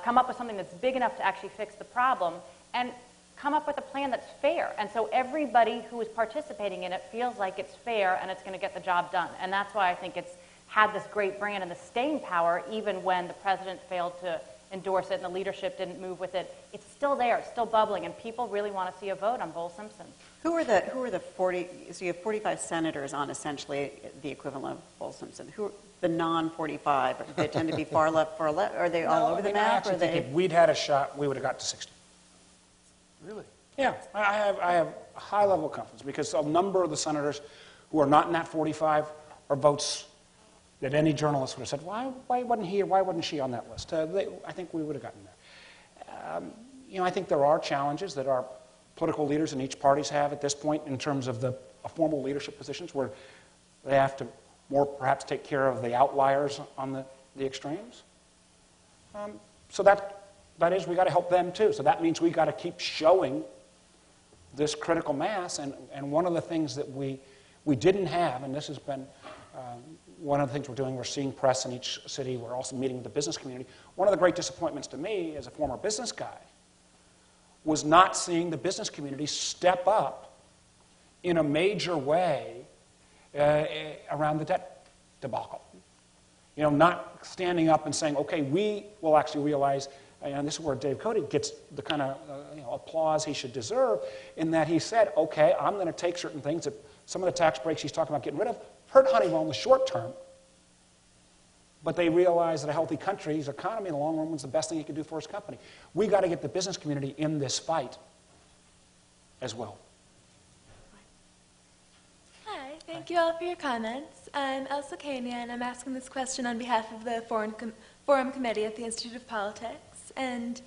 come up with something that's big enough to actually fix the problem, and come up with a plan that's fair. And so everybody who is participating in it feels like it's fair and it's going to get the job done. And that's why I think it's had this great brand and the staying power even when the president failed to endorse it and the leadership didn't move with it. It's still there, it's still bubbling, and people really want to see a vote on Bowles-Simpson. Who are the 40, so you have 45 senators on essentially the equivalent of Bowles-Simpson. Who are the non-45? They tend to be far left, far left? Are they all over the map? I actually think if we'd had a shot, we would have got to 60. Really? Yeah, I have a high level of confidence because a number of the senators who are not in that 45 are votes that any journalist would have said, why wasn't he or why wasn't she on that list? I think we would have gotten there. I think there are challenges that our political leaders in each parties have at this point in terms of the formal leadership positions where they have to more perhaps take care of the outliers on the extremes. So that is, we got to help them too. So that means we got to keep showing this critical mass. And one of the things that we didn't have, and this has been one of the things we're doing, we're seeing press in each city, we're also meeting with the business community. One of the great disappointments to me as a former business guy was not seeing the business community step up in a major way around the debt debacle. Not standing up and saying, okay, we will actually realize, and this is where Dave Cote gets the kind of applause he should deserve, in that he said, okay, I'm going to take certain things that some of the tax breaks he's talking about getting rid of hurt Honeywell in the short term, but they realize that a healthy country's economy in the long run was the best thing he could do for his company. We got to get the business community in this fight as well. Hi, thank you all for your comments. I'm Elsa Kania, and I'm asking this question on behalf of the Forum Committee at the Institute of Politics. And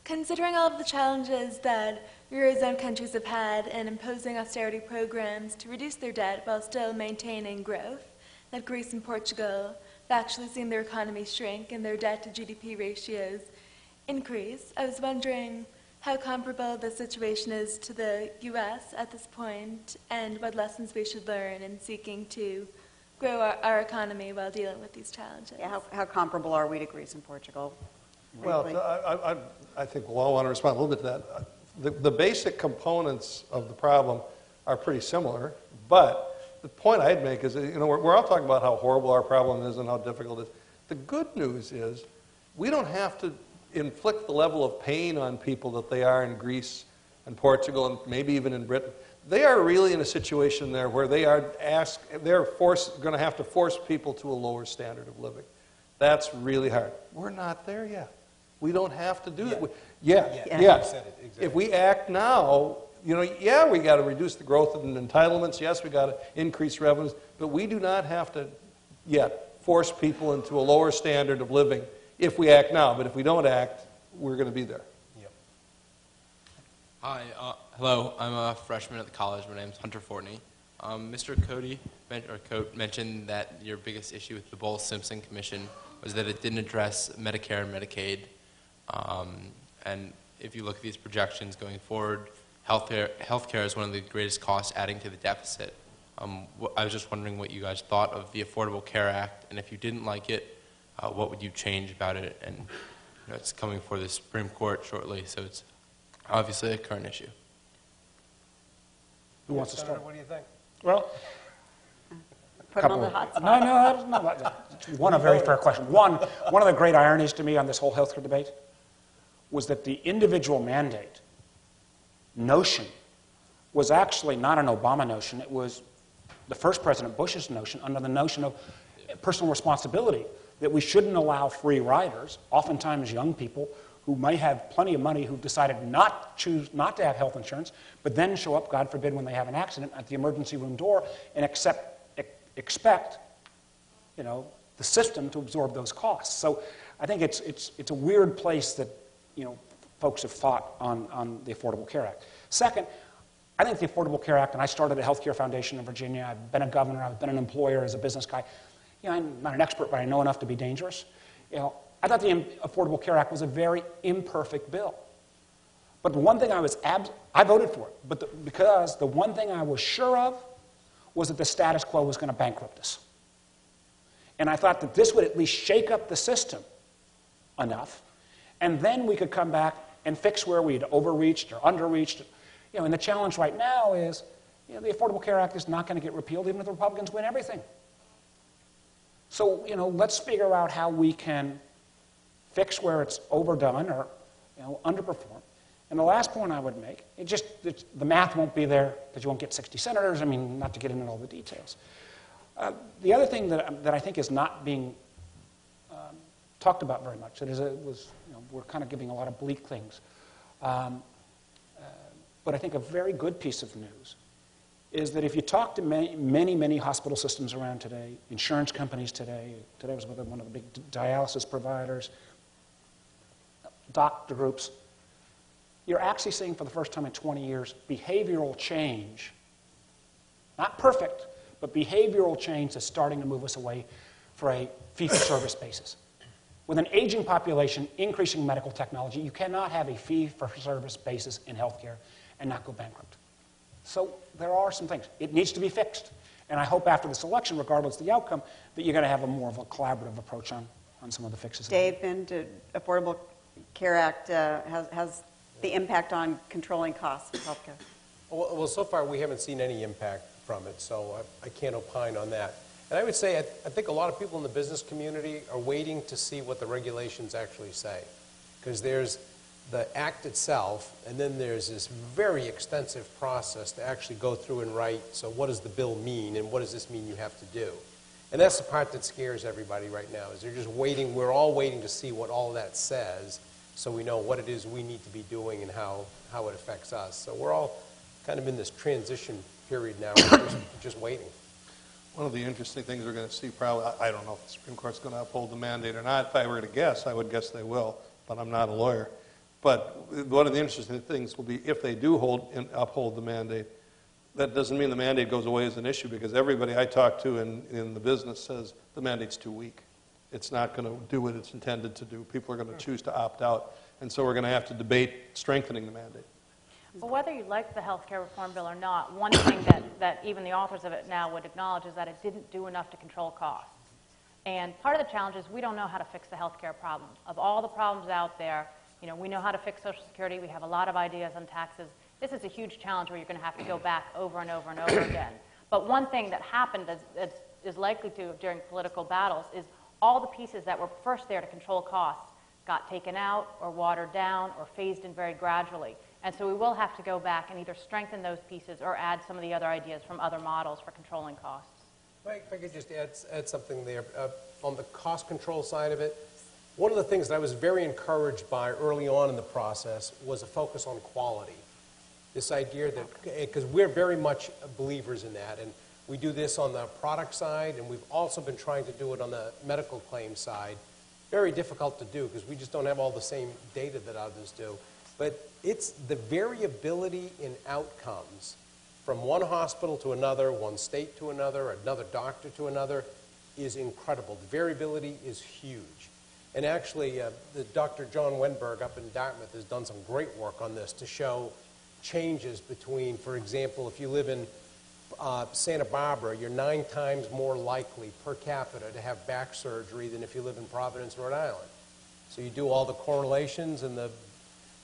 considering all of the challenges that Eurozone countries have had in imposing austerity programs to reduce their debt while still maintaining growth, that Greece and Portugal have actually seen their economies shrink and their debt to GDP ratios increase, I was wondering how comparable the situation is to the U.S. at this point and what lessons we should learn in seeking to grow our economy while dealing with these challenges. Yeah, how comparable are we to Greece and Portugal? Well, I think we'll all want to respond a little bit to that. The basic components of the problem are pretty similar, but the point I'd make is, we're all talking about how horrible our problem is and how difficult it is. The good news is we don't have to inflict the level of pain on people that they are in Greece and Portugal and maybe even in Britain. They are really in a situation there where they're going to have to force people to a lower standard of living. That's really hard. We're not there yet. We don't have to do that. Yeah. You said it, exactly. If we act now, we got to reduce the growth in entitlements. Yes, we got to increase revenues, but we do not have to yet force people into a lower standard of living if we act now. But if we don't act, we're going to be there. Yep. Hi, hello. I'm a freshman at the college. My name's Hunter Fortney. Mr. Cote mentioned that your biggest issue with the Bowles-Simpson Commission was that it didn't address Medicare and Medicaid. And if you look at these projections going forward, healthcare is one of the greatest costs adding to the deficit. I was just wondering what you guys thought of the Affordable Care Act, and if you didn't like it, what would you change about it? And it's coming for the Supreme Court shortly, so it's obviously a current issue. Who wants to start? What do you think? Well, Put them on the hot spot. No, that's a very fair question. One of the great ironies to me on this whole healthcare debate was that the individual mandate notion was actually not an Obama notion. It was the first President Bush's notion under the notion of personal responsibility, that we shouldn't allow free riders, oftentimes young people who might have plenty of money who've decided choose not to have health insurance, but then show up, God forbid, when they have an accident at the emergency room door and expect the system to absorb those costs. So I think it's a weird place that folks have fought on the Affordable Care Act. Second, I think the Affordable Care Act, and I started a healthcare foundation in Virginia, I've been a governor, I've been an employer as a business guy. I'm not an expert, but I know enough to be dangerous. I thought the Affordable Care Act was a very imperfect bill. But the one thing I voted for it, because the one thing I was sure of was that the status quo was going to bankrupt us. And I thought that this would at least shake up the system enough, and then we could come back and fix where we'd overreached or underreached. And the challenge right now is, the Affordable Care Act is not going to get repealed even if the Republicans win everything. So, let's figure out how we can fix where it's overdone or underperformed. And the last point I would make, the math won't be there because you won't get 60 senators. I mean, not to get into all the details. The other thing that I think is not being talked about very much, we're kind of giving a lot of bleak things. But I think a very good piece of news is that if you talk to many hospital systems around today, insurance companies today I was with one of the big dialysis providers, doctor groups, you're actually seeing for the first time in 20 years behavioral change. Not perfect, but behavioral change that's starting to move us away for a fee-for-service basis. With an aging population, increasing medical technology, you cannot have a fee-for-service basis in healthcare and not go bankrupt. So there are some things. It needs to be fixed. And I hope after this election, regardless of the outcome, that you're going to have more of a collaborative approach on some of the fixes. Dave, Vin, the Affordable Care Act has the impact on controlling costs of healthcare? Well, so far we haven't seen any impact from it, so I can't opine on that. And I would say I think a lot of people in the business community are waiting to see what the regulations actually say. Because there's the act itself, and then there's this very extensive process to actually go through and write, so what does the bill mean, and what does this mean you have to do? And that's the part that scares everybody right now, is they're just waiting, we're all waiting to see what all of that says, so we know what it is we need to be doing and how it affects us. So we're all kind of in this transition period now, we're just waiting. One of the interesting things we're going to see probably, I don't know if the Supreme Court's going to uphold the mandate or not. If I were to guess, I would guess they will, but I'm not a lawyer. But one of the interesting things will be if they do uphold the mandate, that doesn't mean the mandate goes away as an issue, because everybody I talk to in the business says the mandate's too weak. It's not going to do what it's intended to do. People are going to choose to opt out. And so we're going to have to debate strengthening the mandate. Well, whether you like the health care reform bill or not, one thing that even the authors of it now would acknowledge is that it didn't do enough to control costs. And part of the challenge is we don't know how to fix the health care problem. Of all the problems out there, we know how to fix Social Security. We have a lot of ideas on taxes. This is a huge challenge where you're going to have to go back over and over and over again. But one thing that happened is likely to during political battles is all the pieces that were first there to control costs got taken out or watered down or phased in very gradually. And so we will have to go back and either strengthen those pieces or add some of the other ideas from other models for controlling costs. If I could just add something there. On the cost control side of it, one of the things that I was very encouraged by early on in the process was a focus on quality. This idea that, because we're very much believers in that, and we do this on the product side, and we've also been trying to do it on the medical claim side. Very difficult to do because we just don't have all the same data that others do. But it's the variability in outcomes from one hospital to another, one state to another doctor to another, is incredible. The variability is huge. And actually, the Dr. John Wenberg up in Dartmouth has done some great work on this to show changes between, for example, if you live in Santa Barbara, you're 9 times more likely per capita to have back surgery than if you live in Providence, Rhode Island. So you do all the correlations, and the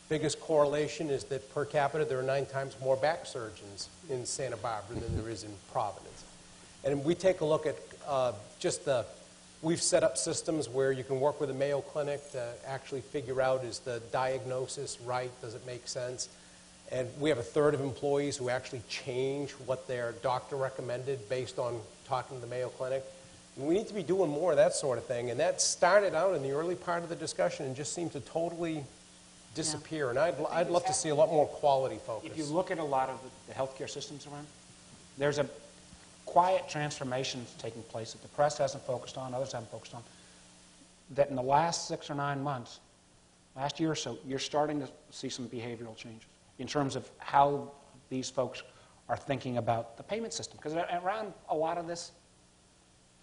biggest correlation is that per capita there are 9 times more back surgeons in Santa Barbara than there is in Providence. And we take a look at we've set up systems where you can work with a Mayo Clinic to actually figure out, is the diagnosis right, does it make sense? And we have a third of employees who actually change what their doctor recommended based on talking to the Mayo Clinic. And we need to be doing more of that sort of thing. And that started out in the early part of the discussion and just seemed to totally disappear. And I'd love to see a lot more quality focus. If you look at a lot of the healthcare systems around, there's a quiet transformation taking place that the press hasn't focused on, others haven't focused on, that in the last 6 or 9 months, last year or so, you're starting to see some behavioral changes in terms of how these folks are thinking about the payment system. Because around a lot of this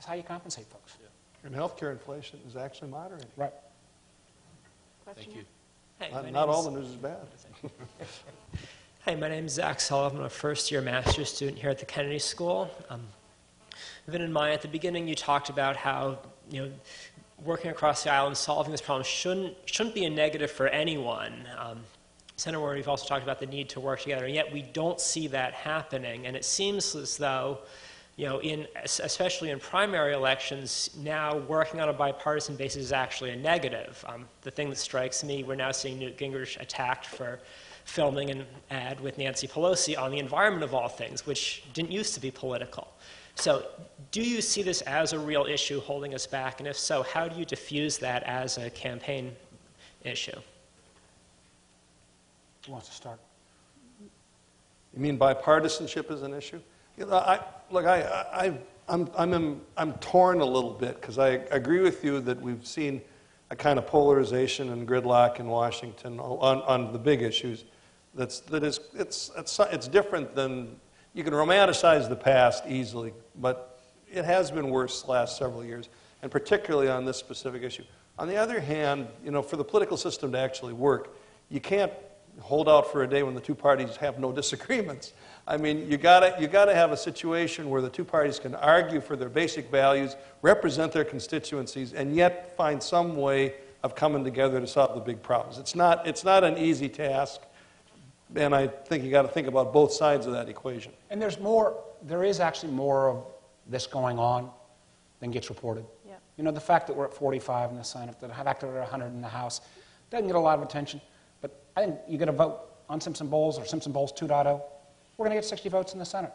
is how you compensate folks. And healthcare inflation is actually moderating. Right. Thank you. Hey, Not all the news is bad. Hi, my name is Zach Sullivan. I'm a first-year master's student here at the Kennedy School. Vin and Maya, at the beginning you talked about how working across the aisle and solving this problem shouldn't be a negative for anyone. Senator Warner, you've also talked about the need to work together, and yet we don't see that happening. And it seems as though especially in primary elections, now working on a bipartisan basis is actually a negative. The thing that strikes me, we're now seeing Newt Gingrich attacked for filming an ad with Nancy Pelosi on the environment of all things, which didn't used to be political. So do you see this as a real issue holding us back? And if so, how do you diffuse that as a campaign issue? Who wants to start? You mean bipartisanship is an issue? I'm torn a little bit because I agree with you that we've seen a kind of polarization and gridlock in Washington on the big issues. It's different than, you can romanticize the past easily, but it has been worse the last several years, and particularly on this specific issue. On the other hand, for the political system to actually work, you can't hold out for a day when the two parties have no disagreements. I mean, you gotta have a situation where the two parties can argue for their basic values, represent their constituencies, and yet find some way of coming together to solve the big problems. It's not an easy task, and I think you got to think about both sides of that equation. And there is actually more of this going on than gets reported. Yeah. The fact that we're at 45 in the Senate, the fact that we're at 100 in the House, doesn't get a lot of attention. But I think you get a vote on Simpson-Bowles or Simpson-Bowles 2.0, we're going to get 60 votes in the Senate.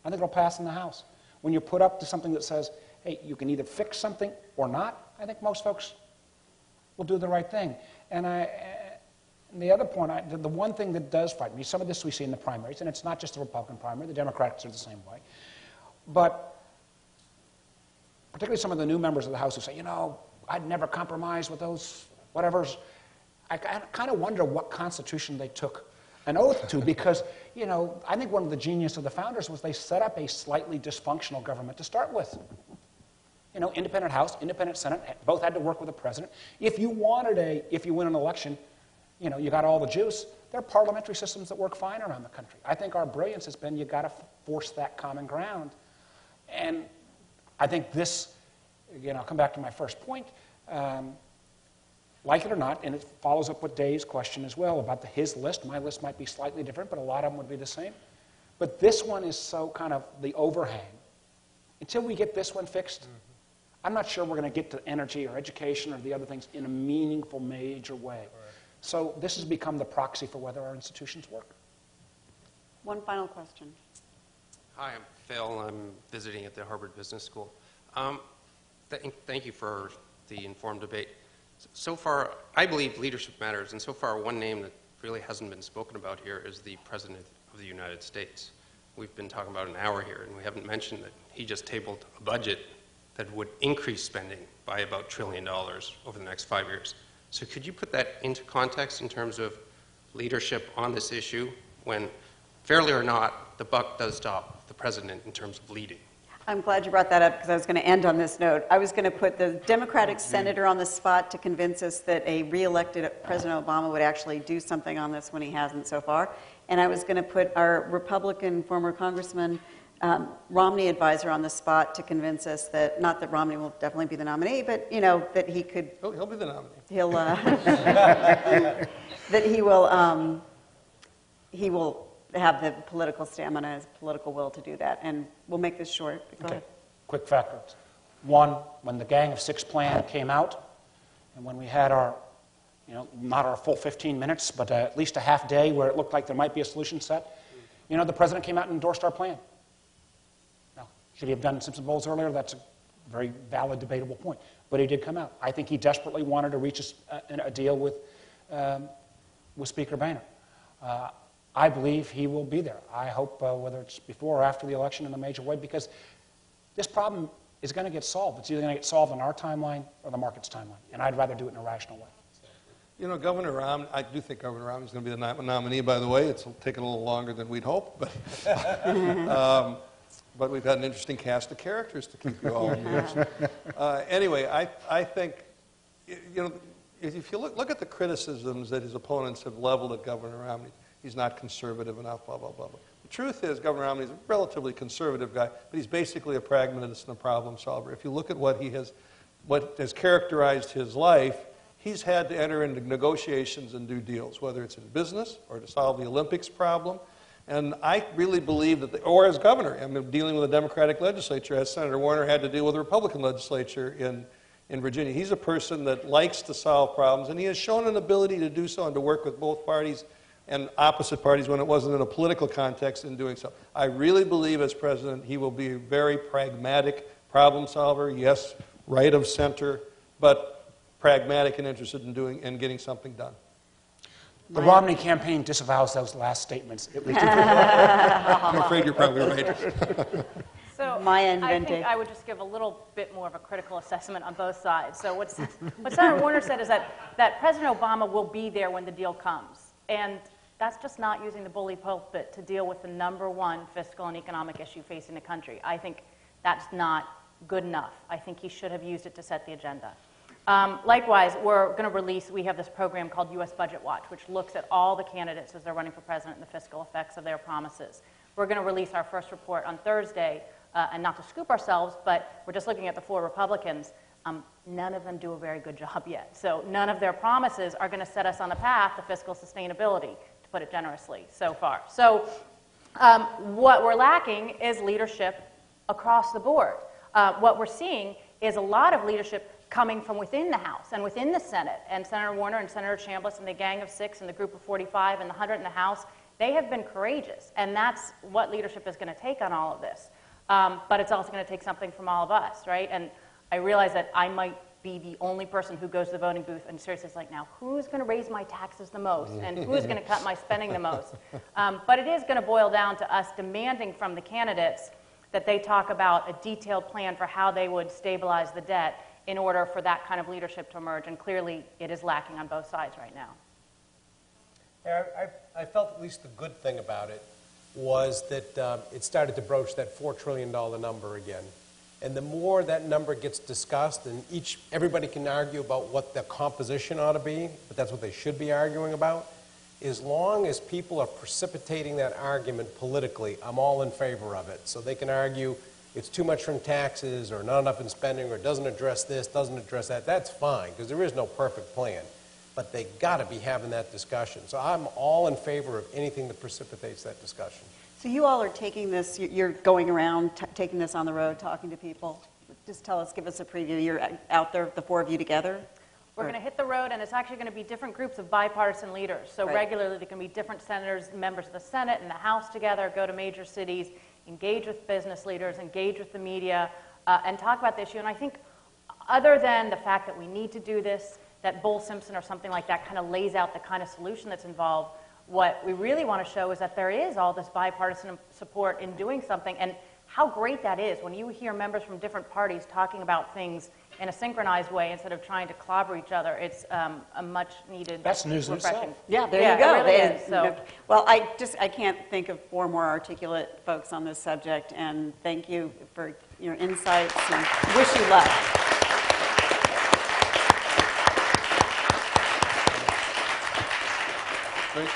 I think it'll pass in the House. When you're put up to something that says, hey, you can either fix something or not, I think most folks will do the right thing. And the other point, the one thing that does frighten me, some of this we see in the primaries, and it's not just the Republican primary, the Democrats are the same way, but particularly some of the new members of the House who say, I'd never compromise with those whatevers. I kind of wonder what Constitution they took an oath to, because, I think one of the genius of the founders was they set up a slightly dysfunctional government to start with. Independent House, independent Senate, both had to work with the president. If you win an election, you got all the juice. There are parliamentary systems that work fine around the country. I think our brilliance has been you got to force that common ground. And I think this, I'll come back to my first point, like it or not, and it follows up with Dave's question as well about his list. My list might be slightly different, but a lot of them would be the same. But this one is so kind of the overhang. Until we get this one fixed, I'm not sure we're going to get to energy or education or the other things in a meaningful, major way. Right. So this has become the proxy for whether our institutions work. One final question. Hi, I'm Phil. I'm visiting at the Harvard Business School. Thank you for the informed debate. So far, I believe leadership matters, and so far one name that really hasn't been spoken about here is the President of the United States. We've been talking about an hour here, and we haven't mentioned that he just tabled a budget that would increase spending by about $1 trillion over the next 5 years. So could you put that into context in terms of leadership on this issue when, fairly or not, the buck does stop with the President in terms of leading? I'm glad you brought that up because I was going to end on this note. I was going to put the Democratic senator on the spot to convince us that a re-elected President Obama would actually do something on this when he hasn't so far. And I was going to put our Republican former Congressman Romney advisor on the spot to convince us that, not that Romney will definitely be the nominee, but, that he could... He'll be the nominee. He'll, that he will have the political stamina, his political will to do that. And we'll make this short. Go ahead. Quick factors. One, when the Gang of Six plan came out, and when we had our, not our full 15 minutes, but at least a half day where it looked like there might be a solution set, the President came out and endorsed our plan. Now, should he have done Simpson-Bowles earlier? That's a very valid, debatable point. But he did come out. I think he desperately wanted to reach a deal with Speaker Boehner. I believe he will be there. I hope whether it's before or after the election in a major way, because this problem is going to get solved. It's either going to get solved on our timeline or the market's timeline, and I'd rather do it in a rational way. Governor Romney, I do think Governor Romney is going to be the nominee, by the way. It's taken a little longer than we'd hoped, but we've had an interesting cast of characters to keep you all amused. Anyway, I think, if you look at the criticisms that his opponents have leveled at Governor Romney, he's not conservative enough, blah, blah, blah, blah. The truth is, Governor Romney is a relatively conservative guy, but he's basically a pragmatist and a problem solver. If you look at what has characterized his life, he's had to enter into negotiations and do deals, whether it's in business or to solve the Olympics problem. And I really believe that, or as governor, I mean, dealing with a Democratic legislature, as Senator Warner had to deal with a Republican legislature in Virginia. He's a person that likes to solve problems, and he has shown an ability to do so and to work with both parties and opposite parties when it wasn't in a political context in doing so. I really believe as president he will be a very pragmatic problem solver, yes, right of center, but pragmatic and interested in doing and getting something done. The Romney campaign disavows those last statements. At least I'm afraid you're probably right. So I think I would just give a little bit more of a critical assessment on both sides. So what Senator Warner said is that President Obama will be there when the deal comes. And that's just not using the bully pulpit to deal with the #1 fiscal and economic issue facing the country. I think that's not good enough. I think he should have used it to set the agenda. Likewise, we have this program called U.S. Budget Watch, which looks at all the candidates as they're running for president and the fiscal effects of their promises. We're going to release our first report on Thursday, and not to scoop ourselves, but we're just looking at the 4 Republicans. None of them do a very good job yet. So none of their promises are going to set us on the path to fiscal sustainability, to put it generously, so far. So what we're lacking is leadership across the board. What we're seeing is a lot of leadership coming from within the House and within the Senate. And Senator Warner and Senator Chambliss and the Gang of 6 and the Group of 45 and the 100 in the House, they have been courageous. And that's what leadership is going to take on all of this. But it's also going to take something from all of us, right? And I realize that I might be the only person who goes to the voting booth and seriously is like, now, who's going to raise my taxes the most? And who's going to cut my spending the most? But it is going to boil down to us demanding from the candidates that they talk about a detailed plan for how they would stabilize the debt in order for that kind of leadership to emerge. And clearly, it is lacking on both sides right now. I felt at least the good thing about it was that it started to broach that $4 trillion number again. And the more that number gets discussed, and everybody can argue about what the composition ought to be, but that's what they should be arguing about. As long as people are precipitating that argument politically, I'm all in favor of it. So they can argue it's too much from taxes or not enough in spending or it doesn't address this, doesn't address that. That's fine, because there is no perfect plan. But they got to be having that discussion. So I'm all in favor of anything that precipitates that discussion. So you all are taking this, you're going around, taking this on the road, talking to people. Just give us a preview. You're out there, the 4 of you together? We're going to hit the road, and it's actually going to be different groups of bipartisan leaders. So regularly, there can be different senators, members of the Senate and the House together, go to major cities, engage with business leaders, engage with the media, and talk about the issue. And I think other than the fact that we need to do this, that Bowles-Simpson or something like that kind of lays out the kind of solution that's involved, what we really want to show is that there is all this bipartisan support in doing something, and how great that is when you hear members from different parties talking about things in a synchronized way instead of trying to clobber each other. It's a much needed That's news in refreshing. itself. Yeah, there you go. It really is, so. Well, I can't think of 4 more articulate folks on this subject, and thank you for your insights and wish you luck. Great.